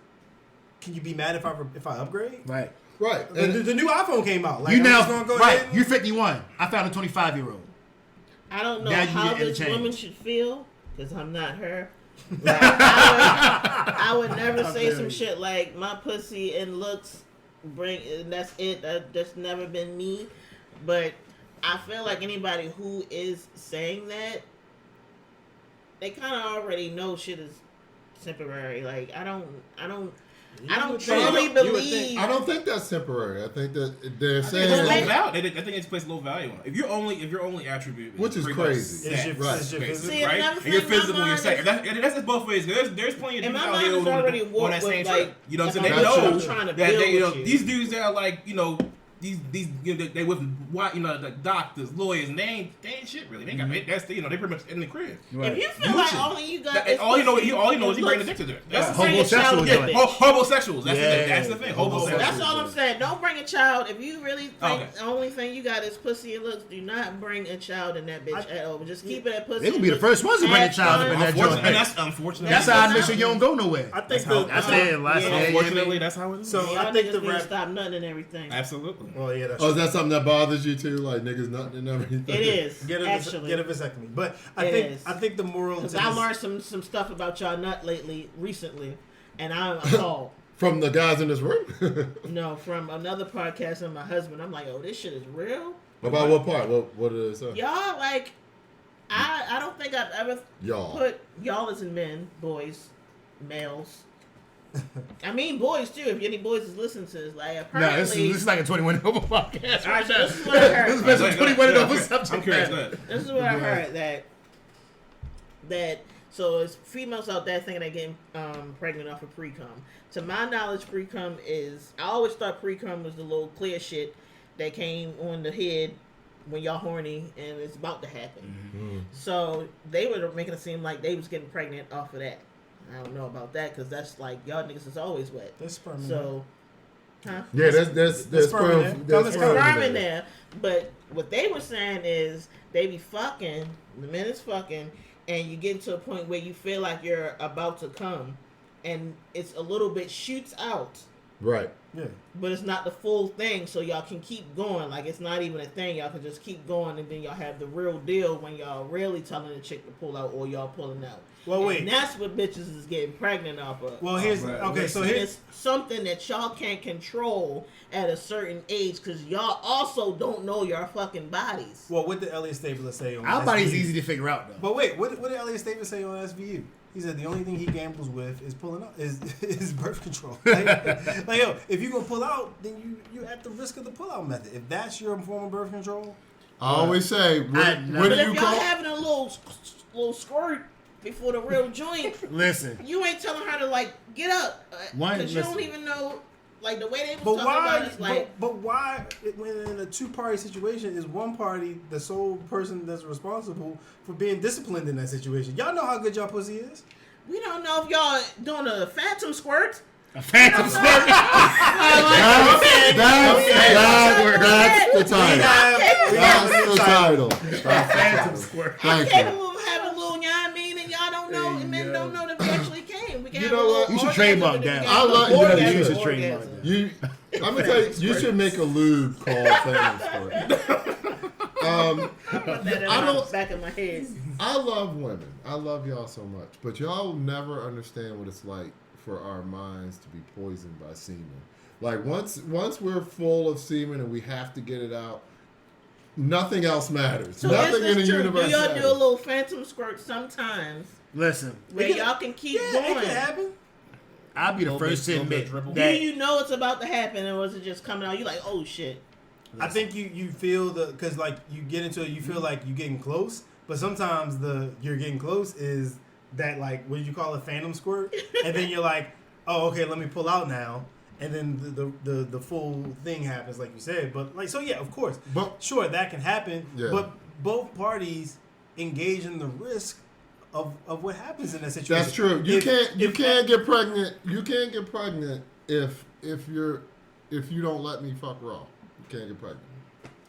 can you be mad if I upgrade? Right. right. The, And the new iPhone came out. Like, You I'm now just gonna go right. ahead and- You're 51. I found a 25-year-old. I don't know Now you how get this interchange. woman should feel because I'm not her. Like, I would never say some shit like my pussy and looks bring. And that's it. That's never been me. But I feel like anybody who is saying that, they kind of already know shit is temporary. Like I don't would think- truly you would think- believe. I don't think that's temporary. I think that they're It's saying low Maybe- value. I think it's placed low value on. If your only attribute, Which is pretty much crazy. Is sex, your- Right. is your basically, physical- See, right? another And your thing, my physical, your mind sex. is- That's both ways. There's plenty of And dudes my out mind here is who already on warped that with, same like, trip. You know what I'm if saying? They I'm know trying to that build they, with you. these dudes that are like, these they with the doctors, lawyers, and they ain't shit really. They got that's they pretty much in the crib. If you feel like all you got, is All you know pussy is he and bring the looks, dick to there. That's That's the thing, a child Homosexual with joint. it. homosexuals. That's Yeah. the thing. Homosexuals. That's all I'm saying. Don't bring a child. If you really think Okay. the only thing you got is pussy and looks, do not bring a child in that bitch at all. Just keep it at pussy. They're gonna be the and first ones to bring a looks. child Have up in fun. that joint. Unfortunately, and that's unfortunate. That's how I make sure you don't go nowhere. I think That's how- that's it. Last Yeah. day. Unfortunately, that's how it is. So Y'all I think niggas the need to rap. stop nutting and everything. Absolutely. Well, yeah, that's Oh, is that something that bothers you too? Like niggas nutting and everything? It is get a actually. get a vasectomy. But I It think is. the moral to Because this, I learned some stuff about y'all nut recently, and I'm appalled. From the guys in this room? No, from another podcast and my husband. I'm like, oh, this shit is real. About what part? What did it say? Y'all like, I don't think I've ever Y'all. put y'all as in men, boys, males. I mean boys too. If any boys is listening to this, like Nah, apparently, this is like a 21 over podcast right now. this is what I heard. This is a 21 Yeah, over I'm subject curious. matter. This is what I heard that so it's females out there thinking they're getting pregnant off of pre-cum. To my knowledge, pre-cum is I always thought pre-cum was the little clear shit that came on the head when y'all horny and it's about to happen. So they were making it seem like they was getting pregnant off of that. I don't know about that because that's like y'all niggas is always wet. There's sperm in So, huh? Yeah, there's There's sperm in there. sperm. There's There's sperm sperm in there. But what they were saying is they be fucking, the men is fucking, and you get to a point where you feel like you're about to come, and it's a little bit shoots out. Right. Yeah. but it's not the full thing, so y'all can keep going. Like, it's not even a thing. Y'all can just keep going, and then y'all have the real deal when y'all really telling the chick to pull out or y'all pulling out. Well, wait. And that's what bitches is getting pregnant off of. Well, here's right. okay. So And here's it's something that y'all can't control at a certain age because y'all also don't know your fucking bodies. well, what did Elliot Stapler say on Our SVU? body's easy to figure out though. But wait, what did Elliot Stapler say on SVU? He said the only thing he gambles with is pulling out is birth control. Like yo, if you're gonna pull out, then you're at the risk of the pull-out method. If that's your form of birth control, I always say, what I do know. But you if y'all call? having a little squirt before the real joint, Listen, you ain't telling her to like get up One, because you don't listen. even know like the way they was but talking why? about it is like But why? When in a two-party situation, is one party the sole person that's responsible for being disciplined in that situation? Y'all know how good y'all pussy is. we don't know if y'all doing a phantom squirt. a phantom squirt. That's the title. That's the title. Phantom squirt. Thank you. Capable of having a little, you know what I mean, and y'all don't know, and men don't know that we actually came. We can You have know a what? little You should orgasm trademark and then that. we I can like- have you an know, you orgasm. should trademark that. I'm gonna tell you should make a lube called Phantom Squirt. Put that in I the don't- back of my head. I love women. I love y'all so much, but y'all will never understand what it's like for our minds to be poisoned by semen. Like once we're full of semen and we have to get it out, nothing else matters. So Nothing is in the this true? universe Do y'all matters. do a little phantom squirt sometimes Listen, where y'all can keep Yeah, it going? can happen. I'll be the Little first bit- to little bit admit dribble. Do that you know it's about to happen, or was it just coming out? You like, oh shit. I think you feel because like you get into it, you feel like you're getting close, but sometimes you're getting close is that like what do you call it, phantom squirt, and then you're like, oh okay, let me pull out now, and then the full thing happens like you said. But like so yeah, of course, But- sure that can happen, Yeah. but both parties engage in the risk of what happens in that situation. That's true. You If- can't get pregnant. You can't get pregnant if you don't let me fuck raw. You can't get pregnant.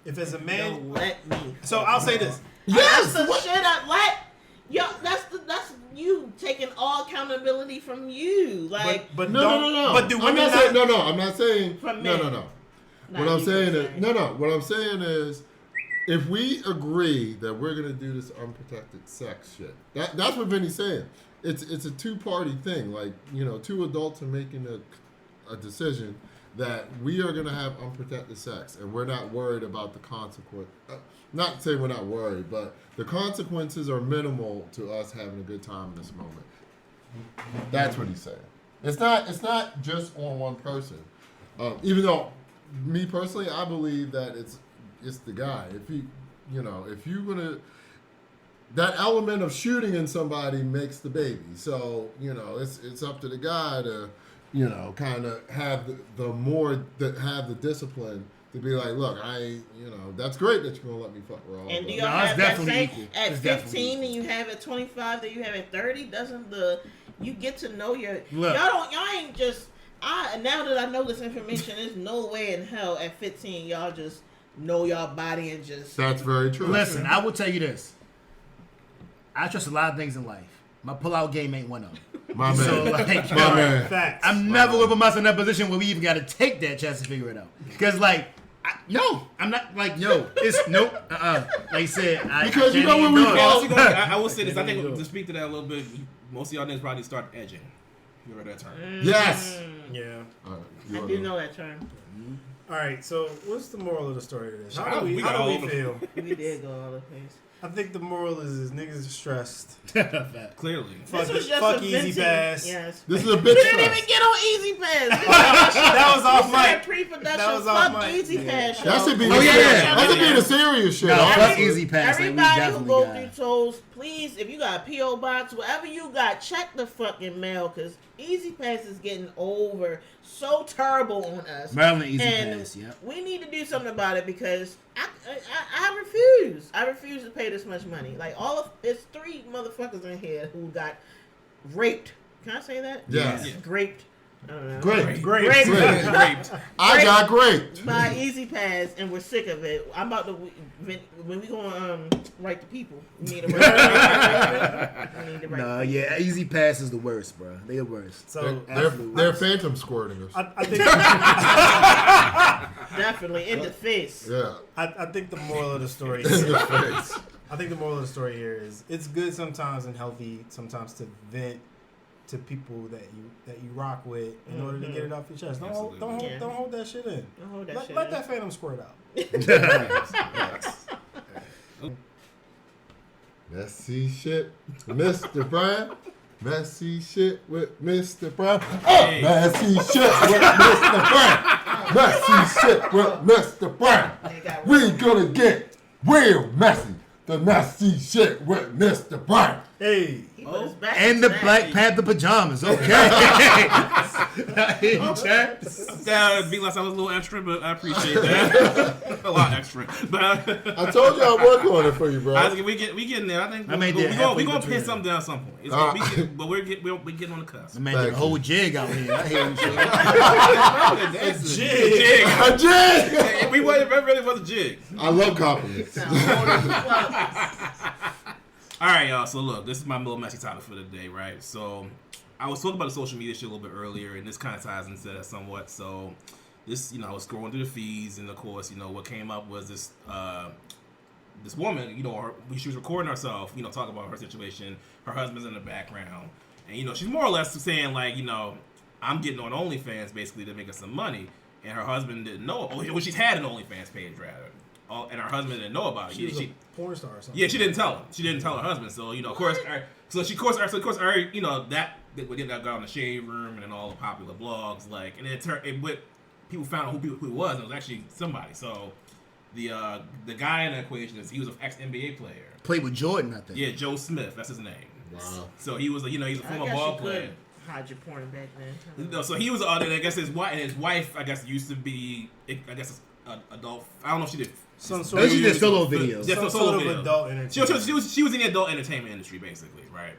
if as a man. Don't let me. So I'll say this. That's the shit I like. Yo, that's you taking all accountability from you. Like, But No, don't, no, no, no. But do I'm women not saying no, no. I'm not saying From no, men. no, no. not What I'm you saying per is se. no, no. What I'm saying is, if we agree that we're gonna do this unprotected sex shit, that's what Vinny's saying. It's a two-party thing. Like two adults are making a decision that we are gonna have unprotected sex, and we're not worried about the consequence. Not to say we're not worried, but the consequences are minimal to us having a good time in this moment. That's what he's saying. It's not just on one person. Even though, me personally, I believe that it's the guy. If you're gonna, that element of shooting in somebody makes the baby. So it's up to the guy to kind of have have the discipline to be like, look, that's great that you're gonna let me fuck raw. and do but- y'all No, it's have that definitely same equal. at It's definitely 15 and you have at 25 that you have at 30? Doesn't you get to know your Look. y'all ain't just now that I know this information, there's no way in hell at 15 y'all just know y'all body and just That's very true. Listen, I will tell you this. I trust a lot of things in life. My pull-out game ain't one of them. my man, So, like, my man. Facts. I'm never going to put myself in that position where we even got to take that chance to figure it out. Because, I'm not, it's nope. Like you said, Because you know can't when even we do it. fall- Also, I will say this. I Yeah, think yeah. to speak to that a little bit, most of y'all niggas probably start edging. You heard that term. Yes. Yeah. All right, I you do wanna- know that term. All right. So what's the moral of the story to this? How do We we, got how do all we the- feel? We did go all the place. I think the moral is niggas are stressed. Clearly. Fuck, This was just fuck a easy venting. pass. Yes. This is a bitch We didn't fest. even get on Easy Pass. That was off That mic. pre-production. That was off Fuck mic. Easy Pass. That should be. Oh, yeah. That should be the serious shit. No, All fuck right. Easy Pass. Like, we Everybody who definitely go got- through tolls, please, if you got a P.O. box, whatever you got, check the fucking mail, because Easy Pass is getting over so terrible on us. Maryland Easy And Pass, yeah. we need to do something about it, because I refuse. I refuse to pay this much money. Like, there's 3 motherfuckers in here who got raped. Can I say that? Yes. Yeah. Raped. I don't know. Great. Great. Great. Raped. I got great. By Easy Pass, and we're sick of it. I'm about to when we gonna write the people. We need to write. We need to write Nah, the yeah, Easy Pass is the worst, bro. They the worst. So They're phantom squirting us. I think Definitely in the face. Yeah. I think the moral of the story. In the face. I think the moral of the story here is it's good sometimes and healthy sometimes to vent to people that you rock with in order to get it off your chest. Don't hold that shit in. Don't hold that shit Let in. that phantom squirt out. Messy shit, Mr. Brown. Messy shit with Mr. Brown. Hey. Messy shit with Mr. Brown. Messy shit with Mr. Brown. We gonna get real messy. The messy shit with Mr. Brown. Hey. He put his back And the to Black Panther pajamas. Okay. That be like I was a little extra, but I appreciate that. A lot extra, but I told you I'd work on it for you, bro. I think we getting there. I think I made we that halfway gonna between pin something down at some point. It's Ah. but we're getting on the cusp. The man did a Thank whole jig out here. I hear you. Jig. A jig. We wasn't that really was a jig. I love compliments. All right, y'all. So look, this is my little messy topic for the day, right? So I was talking about the social media shit a little bit earlier, and this kind of ties into that somewhat. So this, I was scrolling through the feeds, and of course, what came up was this this woman, she was recording herself, talking about her situation. Her husband's in the background, and she's more or less saying like, I'm getting on OnlyFans basically to make us some money, and her husband didn't know. Well, she's had an OnlyFans page rather. And her husband didn't know about it. She was a porn star or something. Yeah, she didn't tell him. She didn't tell her husband. So of course, that we did that guy on the Shade Room and then all the popular blogs, like, and people found out who he was. And it was actually somebody. So the guy in the equation he was an ex NBA player. Played with Jordan, I think. Yeah, Joe Smith. That's his name. Wow. So he was he's a former ball player. Hide your porn back then. No, so he was I guess his wife I guess used to be adult. I don't know if she did. She did solo videos. Yeah, Some solo sort of videos. adult entertainment. She was in the adult entertainment industry basically, right?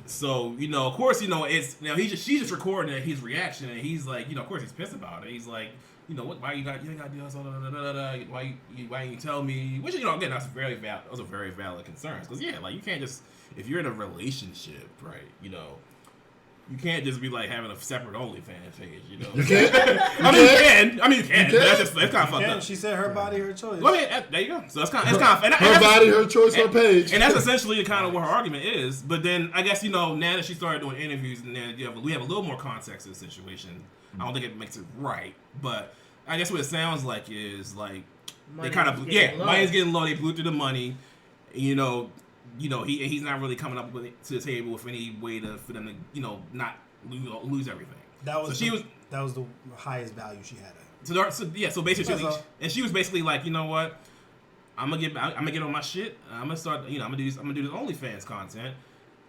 So of course it's she's just recording his reaction, and he's like, of course he's pissed about it. He's like, what? Why you ain't got deals? Why you tell me? Which again, that's very valid. Those are very valid concerns because like you can't just, if you're in a relationship, right? You can't just be like having a separate OnlyFans page, You can't? I mean, you can. But that's kind of fucked up. She said her body, her choice. Well, there you go. So that's kind of Her body, her choice, her page. and that's essentially kind of what her argument is. But then I guess now that she started doing interviews, and then we have a little more context to the situation. I don't think it makes it right, but I guess what it sounds like is like they kind of money's getting low. They blew through the money. He's not really coming up to the table with any way for them to not lose everything. That was the highest value she had. So basically, and she was basically like, you know what, I'm gonna get on my shit. I'm gonna start, I'm gonna do this OnlyFans content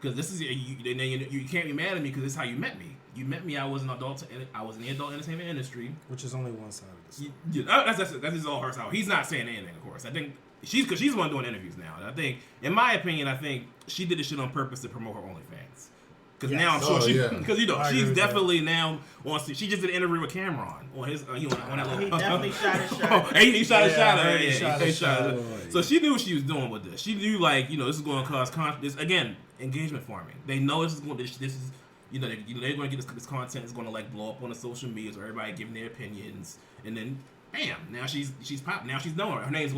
because this is you can't be mad at me because this is how you met me. You met me. I was in the adult entertainment industry, Which is only one side of this. That's just all her side. He's not saying anything, of course. I think she's the one doing interviews now. And I think, in my opinion, she did this shit on purpose to promote her OnlyFans. Because now I'm sure she's definitely now wants to. She just did an interview with Cameron on his on that little. He definitely shot his shot. He shot his shot. He shot his shot. So she knew what she was doing with this. She knew this is going to cause this again engagement farming. They know this is going. This is they're going to get this content is going to like blow up on the social media, so everybody giving their opinions, and then bam, now she's popped. Now she's known. Her name is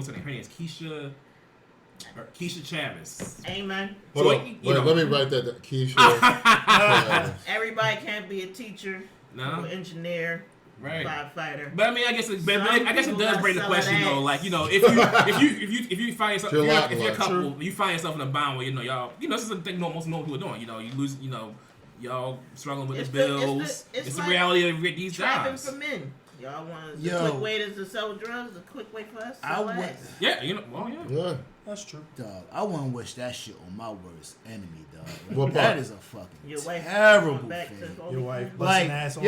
Keisha Chavez. Amen. Hold on. Let me write that down. Keisha. Everybody can't be a teacher, No. or engineer, Right. firefighter. But I mean, I guess it does bring the question though. Like if you find yourself if you're a couple, you find yourself in a bound where y'all this is the thing most normal people are doing. You lose y'all struggling with the bills. It's the like reality of these trapping jobs. for men. Y'all want the quick way to sell drugs? The quick way for us? Yeah, Yeah. That's true. Dog, I wouldn't wish that shit on my worst enemy, dog. Like, What that part? is a fucking Your wife terrible going back thing. to Your wife Like, busting ass on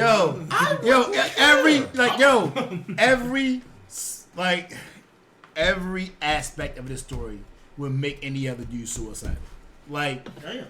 every aspect of this story would make any other dude suicidal. Like, damn.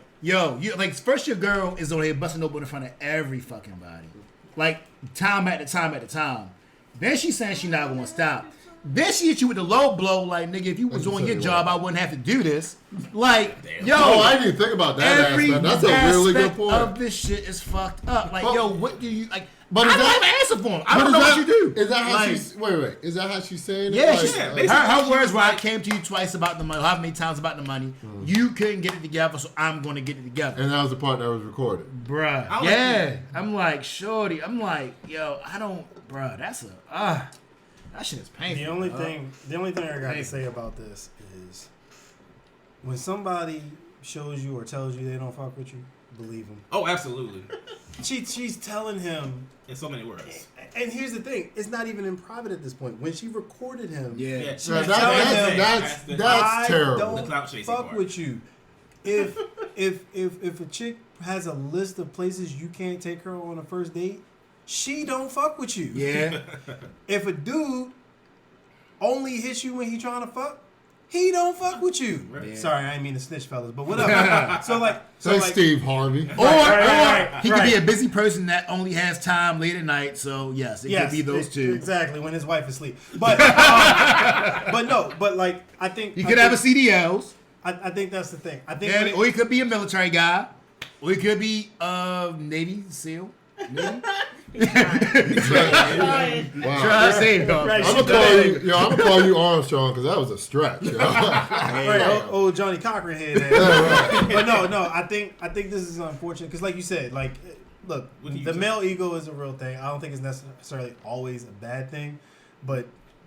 first your girl is on here busting open in front of every fucking body. Like, time at the time. Then she's saying she's not going to stop. Then she hit you with the low blow, like, nigga, if you was Like you on said your you job, were. I wouldn't have to do this. Like, Damn. yo, Oh, I didn't even think about that every aspect. That's a really good aspect point. of this shit is fucked up. Like, But- yo, what do you like? but I is don't that- have an answer for him. I But don't know is what that- you do. Is that how Like, she's? Wait. Is that how she's saying it? Yeah, Like, she's, basically, her she words was were, I like- came to you twice about the money, how many times about the money. You couldn't get it together, so I'm going to get it together. and that was the part that was recorded. Bruh. I like Yeah. it. I'm like, shorty. I'm like, yo, I don't, bruh, that's a, that shit is painful. The only dog. thing I got to say about this is when somebody shows you or tells you they don't fuck with you, believe them. Oh, absolutely. She's telling him, In so many words. and here's the thing: it's not even in private at this point. When she recorded him, Yeah. Yeah. she Yeah, was that- telling that's- him, that's- the- that's I terrible. The don't clout chasing fuck part. with you. If a chick has a list of places you can't take her on a first date, she don't fuck with you. Yeah. If a dude only hits you when he trying to fuck, he don't fuck with you. Right. Yeah. Sorry, I ain't mean to snitch, fellas, but whatever. so like, Say Steve Harvey. Or, right, he could be right. a busy person that only has time late at night. So yes, it could be those two. exactly when his wife is asleep. But but like I think He could have a CDLs, I think that's the thing. I think and, when it- or he could be a military guy, or he could be Navy SEAL. Navy? Trying. Wow. Try to say it, dog. Right, I'm gonna call you Armstrong because that was a stretch. Yo. right, old Johnny Cochran head. But no, I think this is unfortunate because, like you said, like look, What do you the say? male ego is a real thing. I don't think it's necessarily always a bad thing, but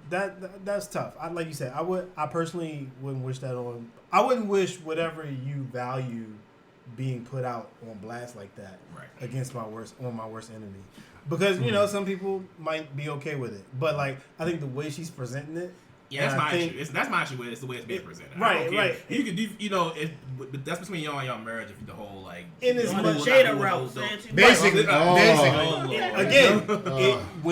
that's tough. Like you said, I personally wouldn't wish that on. I wouldn't wish whatever you value being put out on blast like that Right. against my worst enemy. Because you know some people might be okay with it, but like I think the way she's presenting it, Yeah, that's and I my think- issue. That's my issue with it. It's the way it's being presented. Right, I don't care. right. You could do, but that's between y'all and y'all marriage. If the whole like In as who much- will Jada not, who route, will saying don't. she- Basically, Oh. basically.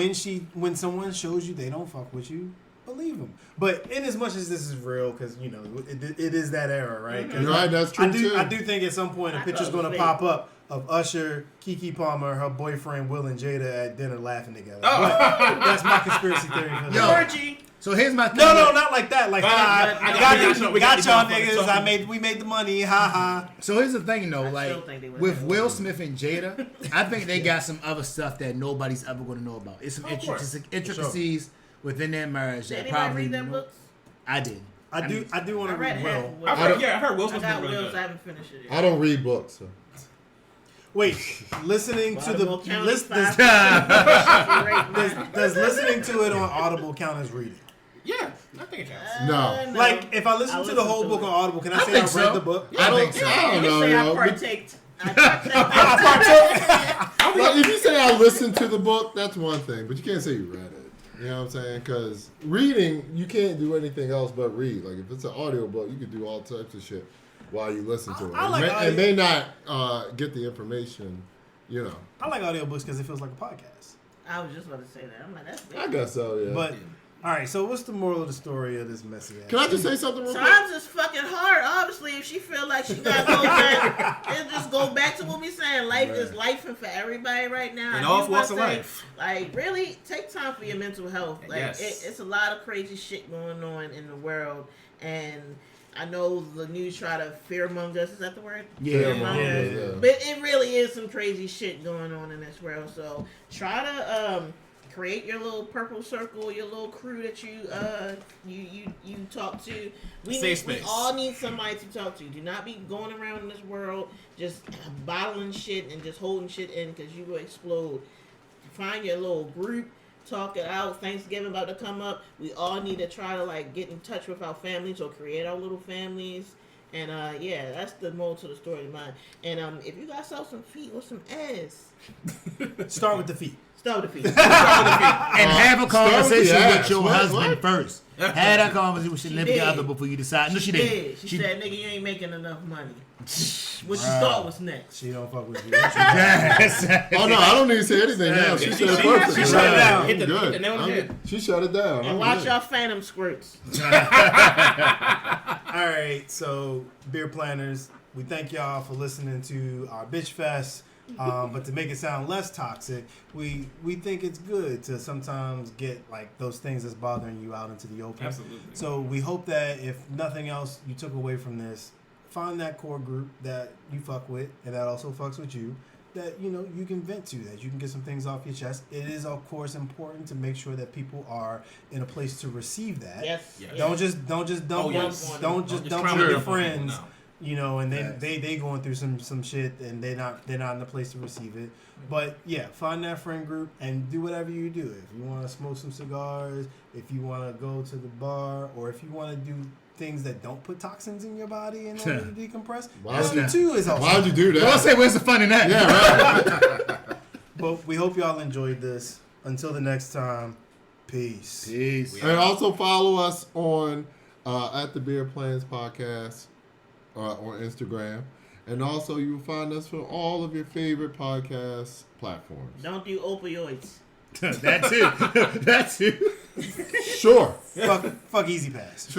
Again, when someone shows you they don't fuck with you, believe them. But in as much as this is real, because you know it is that era, right? 'Cause Right, that's true, too. I do think at some point a I picture's thought it going was to fake. pop up of Usher, Keke Palmer, her boyfriend Will, and Jada at dinner laughing together. Oh. But that's my conspiracy theory. For Yo. that. Orgy. So here's my thing. No, not like that. Like, I got we got y'all the niggas. motherfuckers. We made the money. Ha ha. So here's the thing, though. I Like still think they would've with had Will one. Smith and Jada, I think they got some other stuff that nobody's ever going to know about. It's some Of course. intricacies within their marriage Did that anybody probably read them books? I did. I do want I to read read half Will. of Will. I've heard Will I Smith's got been really Will's. I good. haven't finished it yet. I don't read books. So. Wait, listening to the Baltimore County, list. 5 Does listening to it on Audible count as reading? Yeah, I think it counts. No. Like, if I listen to the whole book on Audible, can I say think I so. read the book? I think I so. don't You know, say I yo. But- partaked. I partaked. Like, if you say I listened to the book, that's one thing, but you can't say you read it. You know what I'm saying? Because reading, you can't do anything else but read. Like, if it's an audio book, you can do all types of shit while you listen to it. I like and may not get the information, you know. I like audiobooks because it feels like a podcast. I was just about to say that. I'm like, that's I big. guess so, yeah. But, all right, so what's the moral of the story of this messy ass? Can I just say something real quick? Times is fucking hard. Obviously, if she feel like she gotta go back, and just go back to what we saying. Life is life for everybody right now. In I all do wanna walks of say, life. Like, really, take time for your mental health. Like, Yes. it's a lot of crazy shit going on in the world, and I know the news try to fearmonger us. Is that the word? Yeah. Fearmonger. Yeah. But it really is some crazy shit going on in this world. So try to create your little purple circle, your little crew that you talk to. We space. all need somebody to talk to. Do not be going around in this world just bottling shit and just holding shit in because you will explode. Find your little group. Talk it out. Thanksgiving about to come up. We all need to try to like get in touch with our families or create our little families. And yeah, that's the moral to the story of mine. And if you got some feet or some ass, Start with the feet. start with the feet. And have a conversation ass. with your What? husband What? first. Have that conversation with your She significant did. other before you decide. No, she didn't. She said, "Nigga, you ain't making enough money." What you thought was next? She don't fuck with you. Yes. Oh, no, I don't need to say anything now. She said it perfectly. she shut it down. Hit the Good. nail on the head. She shut it down. And I'm watch good. y'all phantom squirts. All right, so beer planners, we thank y'all for listening to our bitch fest. But to make it sound less toxic, we think it's good to sometimes get like those things that's bothering you out into the open. Absolutely. So we hope that if nothing else you took away from this, find that core group that you fuck with and that also fucks with you, that you can vent to, that you can get some things off your chest. It is of course important to make sure that people are in a place to receive that. Yes. Yes. Don't just dump yes. don't just dump try on to your dump on people, friends. no. And Yes. they going through some shit and they're not in a place to receive it. But yeah, find that friend group and do whatever you do. If you want to smoke some cigars, if you want to go to the bar, or if you want to do things that don't put toxins in your body in order to decompress, Why that would too is awesome. Why'd you do Don't that? say where's the fun in that? Yeah, right. But we hope y'all enjoyed this. Until the next time, peace. Peace. And also follow us on at the Beer Plans Podcast on Instagram. And also you will find us from all of your favorite podcast platforms. Don't do opioids. That too. That too. Sure. Fuck Easy Pass.